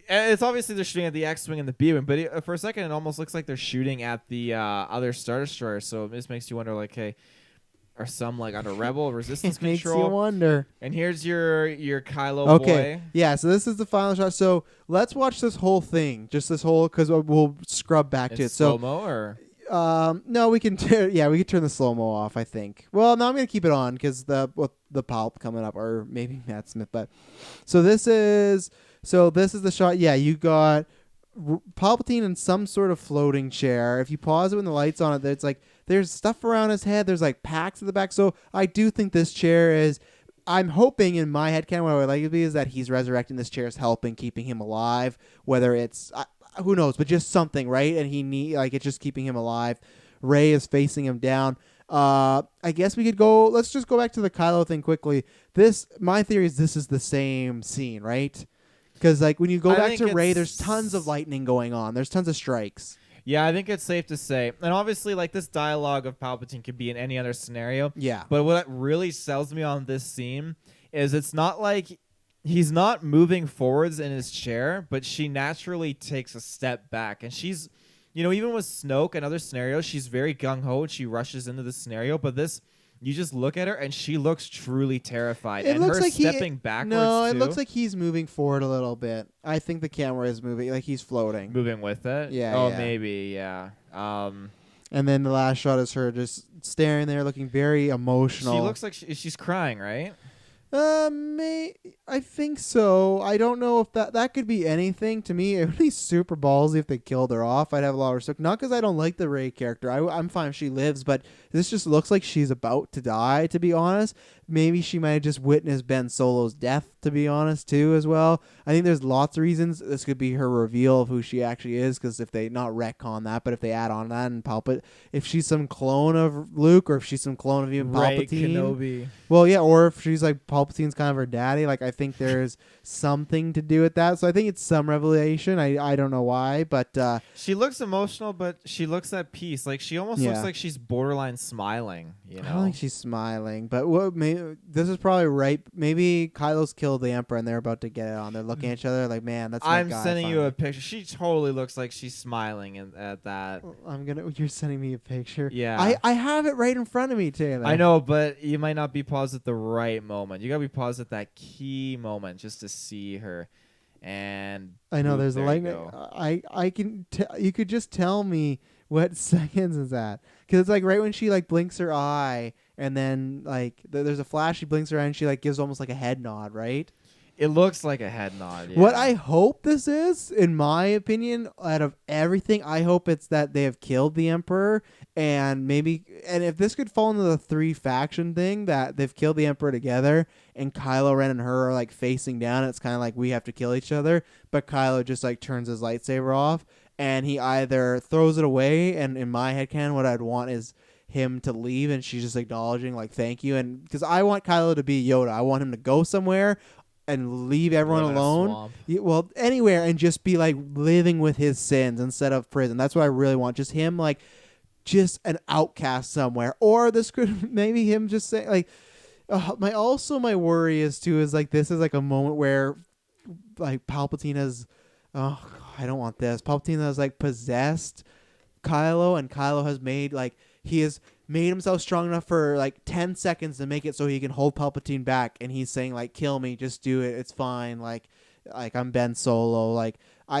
It's obviously they're shooting at the X-Wing and the B-Wing, but for a second it almost looks like they're shooting at the other Star Destroyer, so this makes you wonder, like, hey, or some like under rebel resistance It makes you control. wonder. And here's your Kylo Okay, boy. yeah. So this is the final shot. So let's watch this whole thing, just this whole, because we'll scrub back to In it. So slow-mo or no, we can. Yeah, we can turn the slow mo off. I think. Well, no, I'm gonna keep it on because the pulp coming up, or maybe Matt Smith. But this is the shot. Yeah, you got Palpatine in some sort of floating chair. If you pause it when the light's on it, it's like there's stuff around his head. There's like packs at the back. So I do think this chair is. I'm hoping in my head, what I would like it to be is that he's resurrecting this chair, is helping keeping him alive. Whether it's who knows, but just something, right? And it's just keeping him alive. Rey is facing him down. I guess we could go. Let's just go back to the Kylo thing quickly. My theory is this is the same scene, right? Because like when you go back to Rey, there's tons of lightning going on. There's tons of strikes. Yeah, I think it's safe to say. And obviously, like, this dialogue of Palpatine could be in any other scenario. Yeah. But what really sells me on this scene is it's not like he's not moving forwards in his chair, but she naturally takes a step back. And she's, even with Snoke and other scenarios, she's very gung-ho and she rushes into the scenario. But this, you just look at her and she looks truly terrified. It and looks her like stepping backwards, No, it too, looks like he's moving forward a little bit. I think the camera is moving, like he's floating. moving with it. Yeah, Oh, yeah. maybe, yeah. And then the last shot is her just staring there, looking very emotional. She looks like she's crying, right? I think so. I don't know if that could be anything. To me, it would be super ballsy if they killed her off. I'd have a lot of respect. Not because I don't like the Rey character. I'm fine if she lives, but this just looks like she's about to die, to be honest. Maybe she might have just witnessed Ben Solo's death, to be honest, too, as well. I think there's lots of reasons this could be her reveal of who she actually is, because if they, not retcon that, but if they add on that and if she's some clone of Luke, or if she's some clone of even Rey Palpatine. Kenobi. Well, yeah, or if she's like Palpatine's kind of her daddy. Like, I think there's something to do with that. So I think it's some revelation. I don't know why, but she looks emotional, but she looks at peace. Like, she almost looks like she's borderline smiling. I don't think she's smiling. But this is probably right. Maybe Kylo's killed the Emperor and they're about to get it on. They're looking at each other like, man, that's my guy. I'm sending you a picture. She totally looks like she's smiling at that. You're sending me a picture. Yeah. I have it right in front of me, Taylor. I know, but you might not be paused at the right moment. You gotta be paused at that key moment just to see her. And I know there's a light. I can. You could just tell me what seconds is that, because it's like right when she like blinks her eye, and then like there's a flash. She blinks her eye, and she like gives almost like a head nod, right? It looks like a head nod. Yeah. What I hope this is, in my opinion, out of everything, I hope it's that they have killed the Emperor, and if this could fall into the 3 faction thing, that they've killed the Emperor together, and Kylo Ren and her are like facing down. It's kind of like we have to kill each other, but Kylo just like turns his lightsaber off, and he either throws it away, and in my headcanon, what I'd want is him to leave, and she's just acknowledging like thank you, and because I want Kylo to be Yoda, I want him to go somewhere and leave everyone alone. Well, anywhere, and just be like living with his sins instead of prison. That's what I really want. Just him, like, just an outcast somewhere. Or this could maybe him just say like, my worry is like this is like a moment where like Palpatine has, I don't want this. Palpatine has like possessed Kylo, and Kylo has made himself strong enough for like 10 seconds to make it so he can hold Palpatine back, and he's saying like, kill me, just do it, it's fine, like I'm Ben Solo, like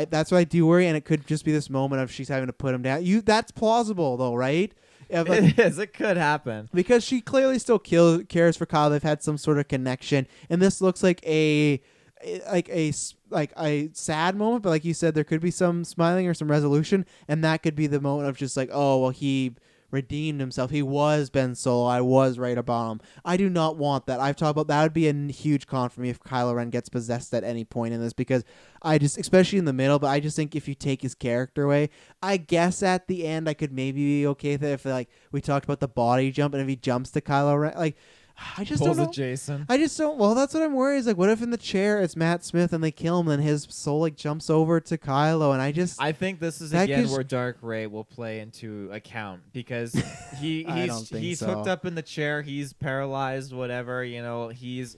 that's what I do worry. And it could just be this moment of she's having to put him down. That's plausible though, right? It is. It could happen because she clearly still cares for Kyle. They've had some sort of connection, and this looks like a sad moment, but like you said, there could be some smiling or some resolution, and that could be the moment of just like, oh well, he redeemed himself. He was Ben Solo. I was right about him. I do not want that. I've talked about that would be a huge con for me if Kylo Ren gets possessed at any point in this, because I just, especially in the middle, but I just think if you take his character away, I guess at the end I could maybe be okay with it if like we talked about the body jump, and if he jumps to Kylo Ren, like I just Pulls don't know. Jason. I just don't. Well, that's what I'm worried. Is like, what if in the chair it's Matt Smith and they kill him, and his soul like jumps over to Kylo, and I think this is again where Dark Rey will play into account, because he's hooked up in the chair, he's paralyzed, whatever. He's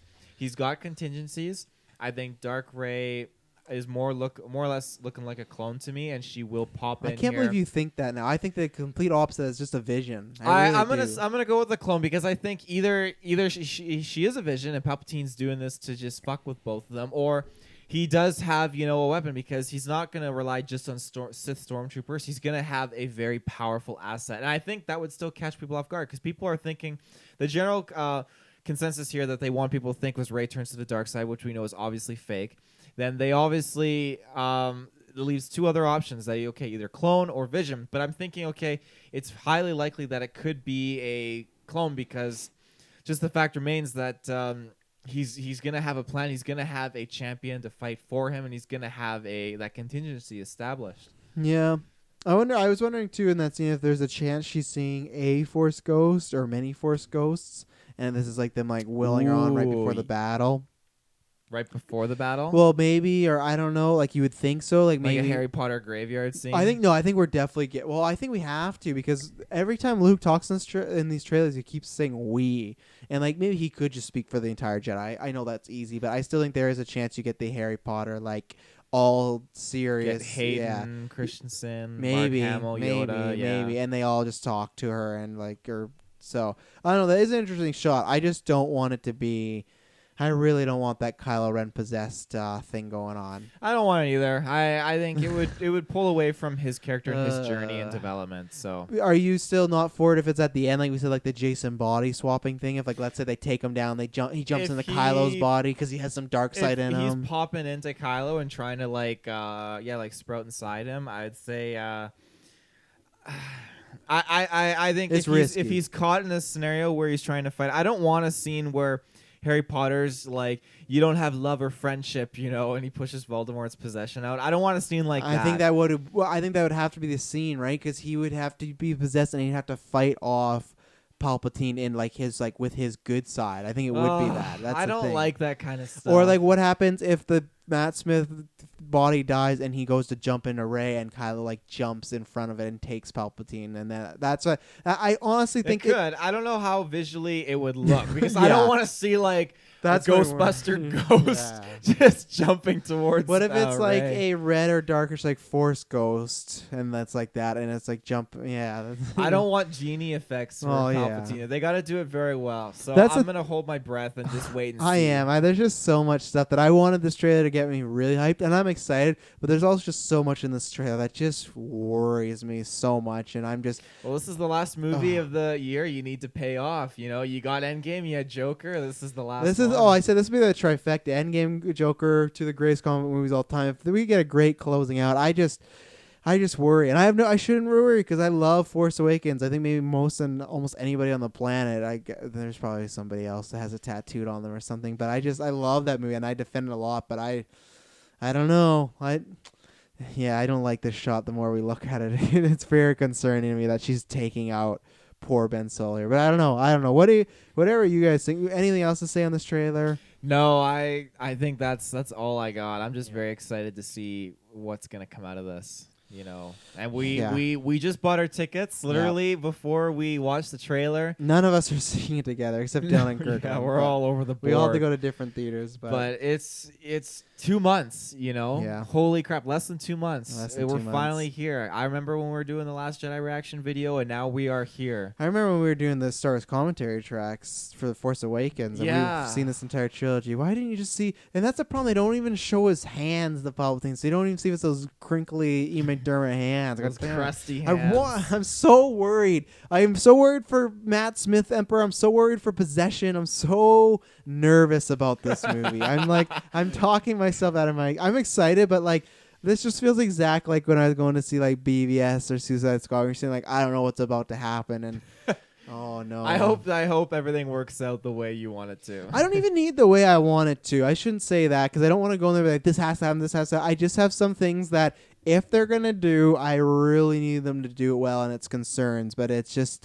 got contingencies. I think Dark Rey. is more or less looking like a clone to me, and she will pop in. I can't here. believe you think that now. I think the complete opposite is just a vision. I'm gonna go with the clone because I think either she is a vision and Palpatine's doing this to just fuck with both of them, or he does have a weapon because he's not gonna rely just on Sith stormtroopers. He's gonna have a very powerful asset, and I think that would still catch people off guard because people are thinking the general consensus here that they want people to think was Rey turns to the dark side, which we know is obviously fake. Then they obviously leaves two other options that either clone or vision. But I'm thinking, it's highly likely that it could be a clone because just the fact remains that he's gonna have a plan. He's gonna have a champion to fight for him, and he's gonna have that contingency established. Yeah. I was wondering too in that scene if there's a chance she's seeing a Force ghost or many Force ghosts, and this is like them like willing her on right before the battle. Right before the battle? Well, maybe, or I don't know. Like you would think so. Like maybe a Harry Potter graveyard scene. I think we're definitely I think we have to because every time Luke talks in these trailers, he keeps saying "we," and like maybe he could just speak for the entire Jedi. I know that's easy, but I still think there is a chance you get the Harry Potter like all serious. Get Hayden Christensen, maybe Mark Hamill, Yoda, maybe, and they all just talk to her and like so. I don't know. That is an interesting shot. I just don't want it to be. I really don't want that Kylo Ren possessed thing going on. I don't want it either. I think it would pull away from his character and his journey and development. So, are you still not for it if it's at the end, like we said, like the Jason body swapping thing? If like let's say they take him down, he jumps into Kylo's body because he has some dark side in him. He's popping into Kylo and trying to like sprout inside him. I'd say. I think it's if he's caught in a scenario where he's trying to fight, I don't want a scene where Harry Potter's like, you don't have love or friendship, and he pushes Voldemort's possession out. I don't want a scene like that. I think that would have to be the scene, right? Because he would have to be possessed and he'd have to fight off Palpatine in like his like with his good side. I think it would be that. That's I the don't thing. like that kind of stuff. Or like what happens if the Matt Smith body dies and he goes to jump into Rey and Kylo like jumps in front of it and takes Palpatine, and that's what I honestly think it could. I don't know how visually it would look because I don't want to see like that's a Ghostbuster ghost just jumping towards. What if it's like Rey? a red or darkish like Force ghost, and that's like that, and it's like jump? Yeah, I don't want genie effects for Palpatine. Yeah. They got to do it very well. So I'm gonna hold my breath and just wait and see. I am. There's just so much stuff that I wanted this trailer to get me really hyped, and I'm excited. But there's also just so much in this trailer that just worries me so much, and I'm just. Well, this is the last movie of the year. You need to pay off. You got Endgame. You had Joker. This is the last. I said this would be the trifecta: Endgame, Joker, to the greatest comic movies all time. If we get a great closing out, I just worry, and I shouldn't worry because I love Force Awakens. I think maybe most and almost anybody on the planet. There's probably somebody else that has it tattooed on them or something, but I love that movie and I defend it a lot. But I don't know. I don't like this shot. The more we look at it, it's very concerning to me that she's taking out poor Ben Solo here. But I don't know. Whatever you guys think. Anything else to say on this trailer? No, I think that's all I got. I'm just very excited to see what's gonna come out of this. And we just bought our tickets literally before we watched the trailer. None of us are seeing it together except Dylan and Kirk. Yeah, we're all over the board. We all have to go to different theaters, but it's 2 months. Yeah. Holy crap! Less than 2 months. We're finally here. I remember when we were doing the Last Jedi reaction video, and now we are here. I remember when we were doing the Star Wars commentary tracks for The Force Awakens, and we've seen this entire trilogy. Why didn't you just see? And that's the problem. They don't even show his hands, the Palpatine. So you don't even see those crinkly Ian McDermott hands. Those crusty hands. I'm so worried. I am so worried for Matt Smith Emperor. I'm so worried for Possession. I'm so nervous about this movie. I'm talking myself out of my. I'm excited, but like this just feels exact like when I was going to see like BVS or Suicide Squad. You're saying like I don't know what's about to happen, and oh no. I hope everything works out the way you want it to. I don't even need the way I want it to. I shouldn't say that because I don't want to go in there and be like this has to happen. This has to. I just have some things that if they're gonna do, I really need them to do it well, and it's concerns. But it's just,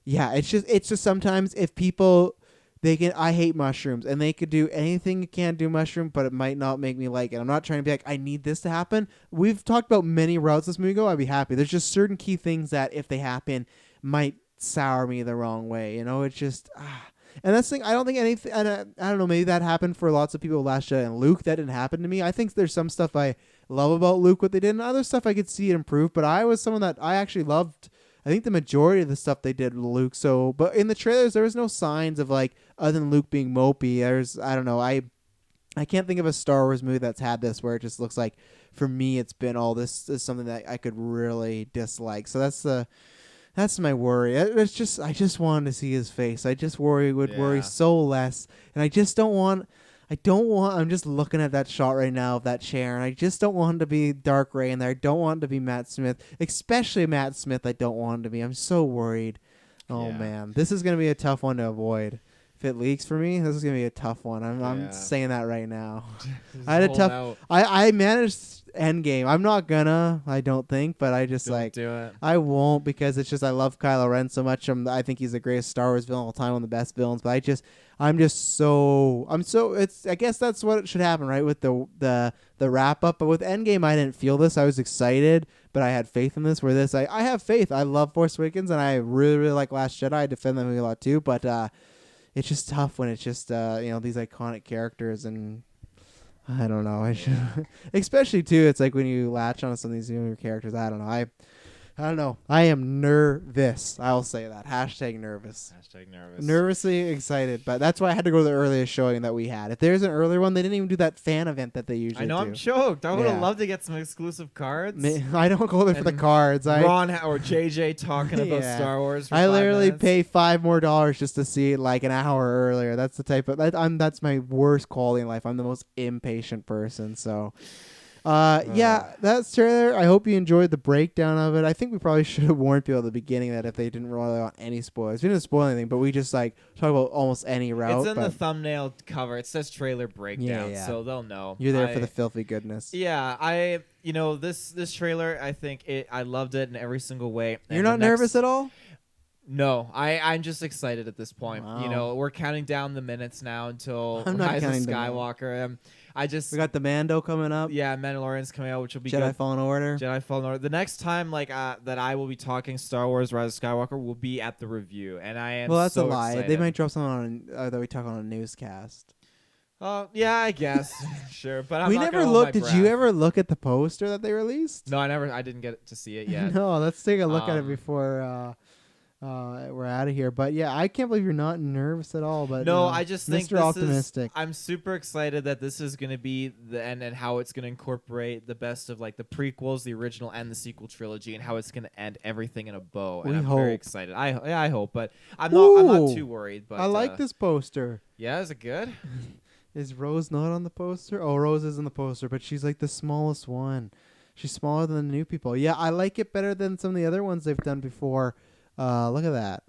it's just sometimes if people. I hate mushrooms, and they could do anything you can do mushroom, but it might not make me like it. I'm not trying to be like, I need this to happen. We've talked about many routes this movie go. I'd be happy. There's just certain key things that if they happen might sour me the wrong way. It's just, And that's the thing. I don't think anything. And I don't know. Maybe that happened for lots of people with Last Jedi and Luke. That didn't happen to me. I think there's some stuff I love about Luke, what they did, and other stuff I could see it improve. But I was someone that I actually loved. I think the majority of the stuff they did with Luke. So, but in the trailers, there was no signs of like other than Luke being mopey. I don't know. I can't think of a Star Wars movie that's had this where it just looks like, for me, it's been all this is something that I could really dislike. So that's my worry. It's just I just wanted to see his face. I just worry so less, and I just don't want. I'm just looking at that shot right now of that chair, and I just don't want him to be Dark Ray in there. I don't want him to be Matt Smith, especially Matt Smith. I don't want him to be. I'm so worried. Oh man, this is gonna be a tough one to avoid. If it leaks for me, this is gonna be a tough one. I'm saying that right now. I had a tough. I managed Endgame. I'm not gonna. I don't think, but I just Don't do it. I won't because it's just I love Kylo Ren so much. I think he's the greatest Star Wars villain of all time, one of the best villains. But I'm so. It's. I guess that's what should happen, right? With the wrap up. But with Endgame, I didn't feel this. I was excited, but I had faith in this. Where this, I have faith. I love Force Awakens, and I really, really like Last Jedi. I defend that movie a lot too, but it's just tough when it's just these iconic characters, and I don't know. I should, especially too. It's like when you latch on to some of these newer characters. I don't know. I don't know. I am nervous. I'll say that. Hashtag nervous. Hashtag nervous. Nervously excited, but that's why I had to go to the earliest showing that we had. If there's an earlier one, they didn't even do that fan event that they usually do. I know. I'm choked. I would have loved to get some exclusive cards. I don't go there for the cards. Ron or JJ talking about Star Wars. For I 5 literally minutes. pay $5 more just to see it like an hour earlier. That's the type of that's my worst quality in life. I'm the most impatient person. So, that's trailer. I hope you enjoyed the breakdown of it. I think we probably should have warned people at the beginning that if they didn't rely on any spoilers, we didn't spoil anything, but we just like talk about almost any route. It's in the thumbnail cover. It says trailer breakdown, so they'll know. You're there for the filthy goodness. Yeah, this trailer, I think I loved it in every single way. You're not nervous at all? No, I'm just excited at this point. Wow. We're counting down the minutes now until I'm not Rise of counting Skywalker. We got the Mando coming up. Yeah, Mandalorian's coming out, which will be Jedi good. Fallen Order. Jedi Fallen Order. The next time that I will be talking Star Wars Rise of Skywalker will be at the review, and I am. Well, that's so a lie. excited. They might drop something on that we talk on a newscast. Yeah, I guess. Sure, but we never looked. Did you ever look at the poster that they released? No, I didn't get to see it yet. No, let's take a look at it before we're out of here. But yeah, I can't believe you're not nervous at all. But no, I just think Mr. Optimistic. I'm super excited that this is going to be the end and how it's going to incorporate the best of like the prequels, the original, and the sequel trilogy, and how it's going to end everything in a bow. And I'm very excited. I hope, but I'm not too worried. But I like this poster. Yeah, is it good? Is Rose not on the poster? Oh, Rose is in the poster, but she's like the smallest one. She's smaller than the new people. Yeah, I like it better than some of the other ones they've done before. Look at that.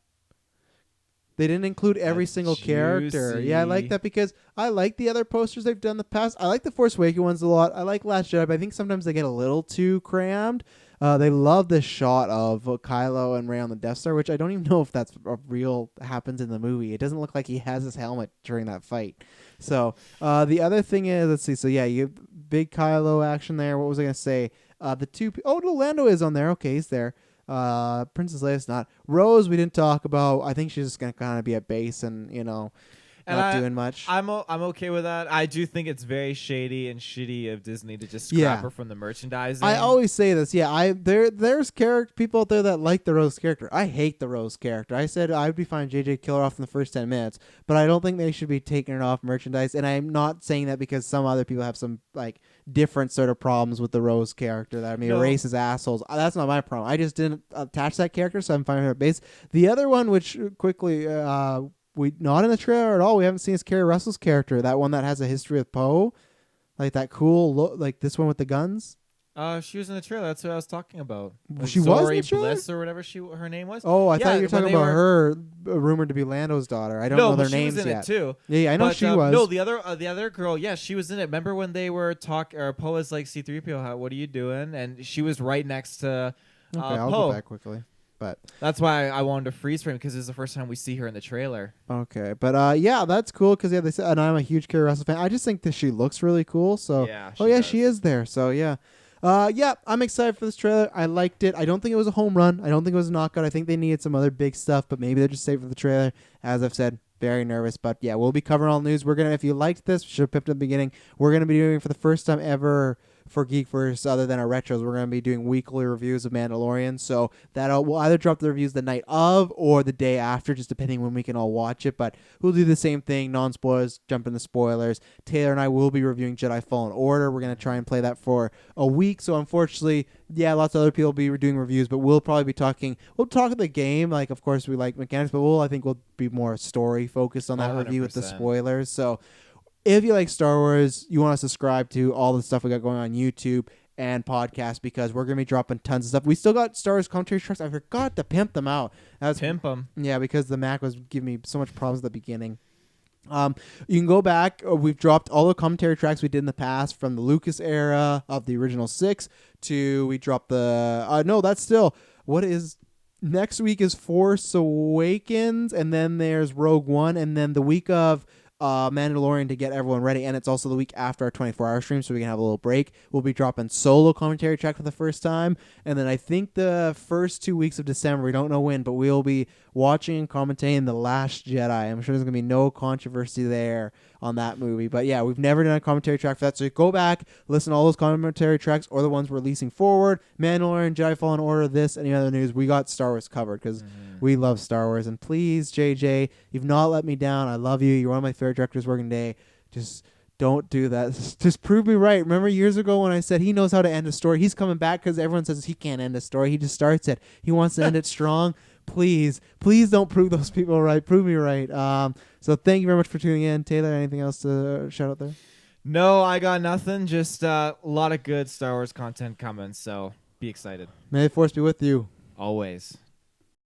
They didn't include every single character. Yeah, I like that because I like the other posters they've done in the past. I like the Force Awakens ones a lot. I like Last Jedi, but I think sometimes they get a little too crammed. They love this shot of Kylo and Rey on the Death Star, which I don't even know if that's real happens in the movie. It doesn't look like he has his helmet during that fight. So the other thing is, let's see. So yeah, you have big Kylo action there. What was I gonna say? No, Lando is on there. Okay, he's there. Princess Leia's not. Rose, we didn't talk about. I think she's just gonna kind of be at base and not doing much. I'm okay with that. I do think it's very shady and shitty of Disney to just scrap her from the merchandising. I always say this. Yeah, there's people out there that like the Rose character. I hate the Rose character. I said I'd be fine JJ kill her off in the first 10 minutes, but I don't think they should be taking it off merchandise. And I'm not saying that because some other people have some like different sort of problems with the Rose character that racist assholes. That's not my problem. I just didn't attach that character, so I'm fine with her base. The other one, which quickly. We not in the trailer at all. We haven't seen is Kerry Russell's character, that one that has a history with Poe, like that cool look, like this one with the guns. She was in the trailer. That's what I was talking about. She was in the trailer? Bliss or whatever her name was. Oh, I thought you were talking about her rumored to be Lando's daughter. I don't know their names yet. No, she was in it too. Yeah, I know she was. No, the other girl. Yeah, she was in it. Remember when they were Poe was like C-3PO? What are you doing? And she was right next to Okay, I'll go back quickly. But that's why I wanted to freeze frame because it's the first time we see her in the trailer. Okay, but yeah, that's cool because they said, and I'm a huge Kerry Russell fan. I just think that she looks really cool. So yeah, she is there. So yeah, Yeah, I'm excited for this trailer. I liked it. I don't think it was a home run. I don't think it was a knockout. I think they needed some other big stuff, but maybe they're just saving for the trailer. As I've said, very nervous. But yeah, we'll be covering all news. We're gonna, if you liked this, should have picked up at the beginning. We're gonna be doing for the first time ever for Geekverse, other than our retros, we're going to be doing weekly reviews of Mandalorian. So that we'll either drop the reviews the night of or the day after, just depending when we can all watch it. But we'll do the same thing, non-spoilers, jump into spoilers. Taylor and I will be reviewing Jedi Fallen Order. We're going to try and play that for a week. So unfortunately, yeah, lots of other people will be doing reviews, but we'll probably be talking. We'll talk the game, like of course we like mechanics, but I think we'll be more story focused on that 100%. review with the spoilers. So if you like Star Wars, you want to subscribe to all the stuff we got going on YouTube and podcast, because we're going to be dropping tons of stuff. We still got Star Wars commentary tracks. I forgot to pimp them out. Pimp them. Yeah, because the Mac was giving me so much problems at the beginning. You can go back. We've dropped all the commentary tracks we did in the past from the Lucas era of the original 6 to we dropped the no, that's still what is next week is Force Awakens, and then there's Rogue One, and then the week of Mandalorian to get everyone ready, and it's also the week after our 24-hour stream, so we can have a little break. We'll be dropping solo commentary track for the first time, and then I think the first 2 weeks of December, we don't know when, but we'll be watching and commentating The Last Jedi. I'm sure there's going to be no controversy there on that movie, but yeah, we've never done a commentary track for that, so go back, listen to all those commentary tracks or the ones we're releasing forward, Mandalorian, Jedi Fallen Order, this, any other news. We got Star Wars covered because we love Star Wars, and please, JJ, you've not let me down. I love you. You're one of my favorite directors working today. Just don't do that. Just prove me right. Remember years ago when I said he knows how to end a story? He's coming back because everyone says he can't end a story. He just starts it. He wants to end it strong. Please don't prove those people right. Prove me right. So thank you very much for tuning in. Taylor, anything else to shout out there? No, I got nothing. Just a lot of good Star Wars content coming, so be excited. May the Force be with you. Always.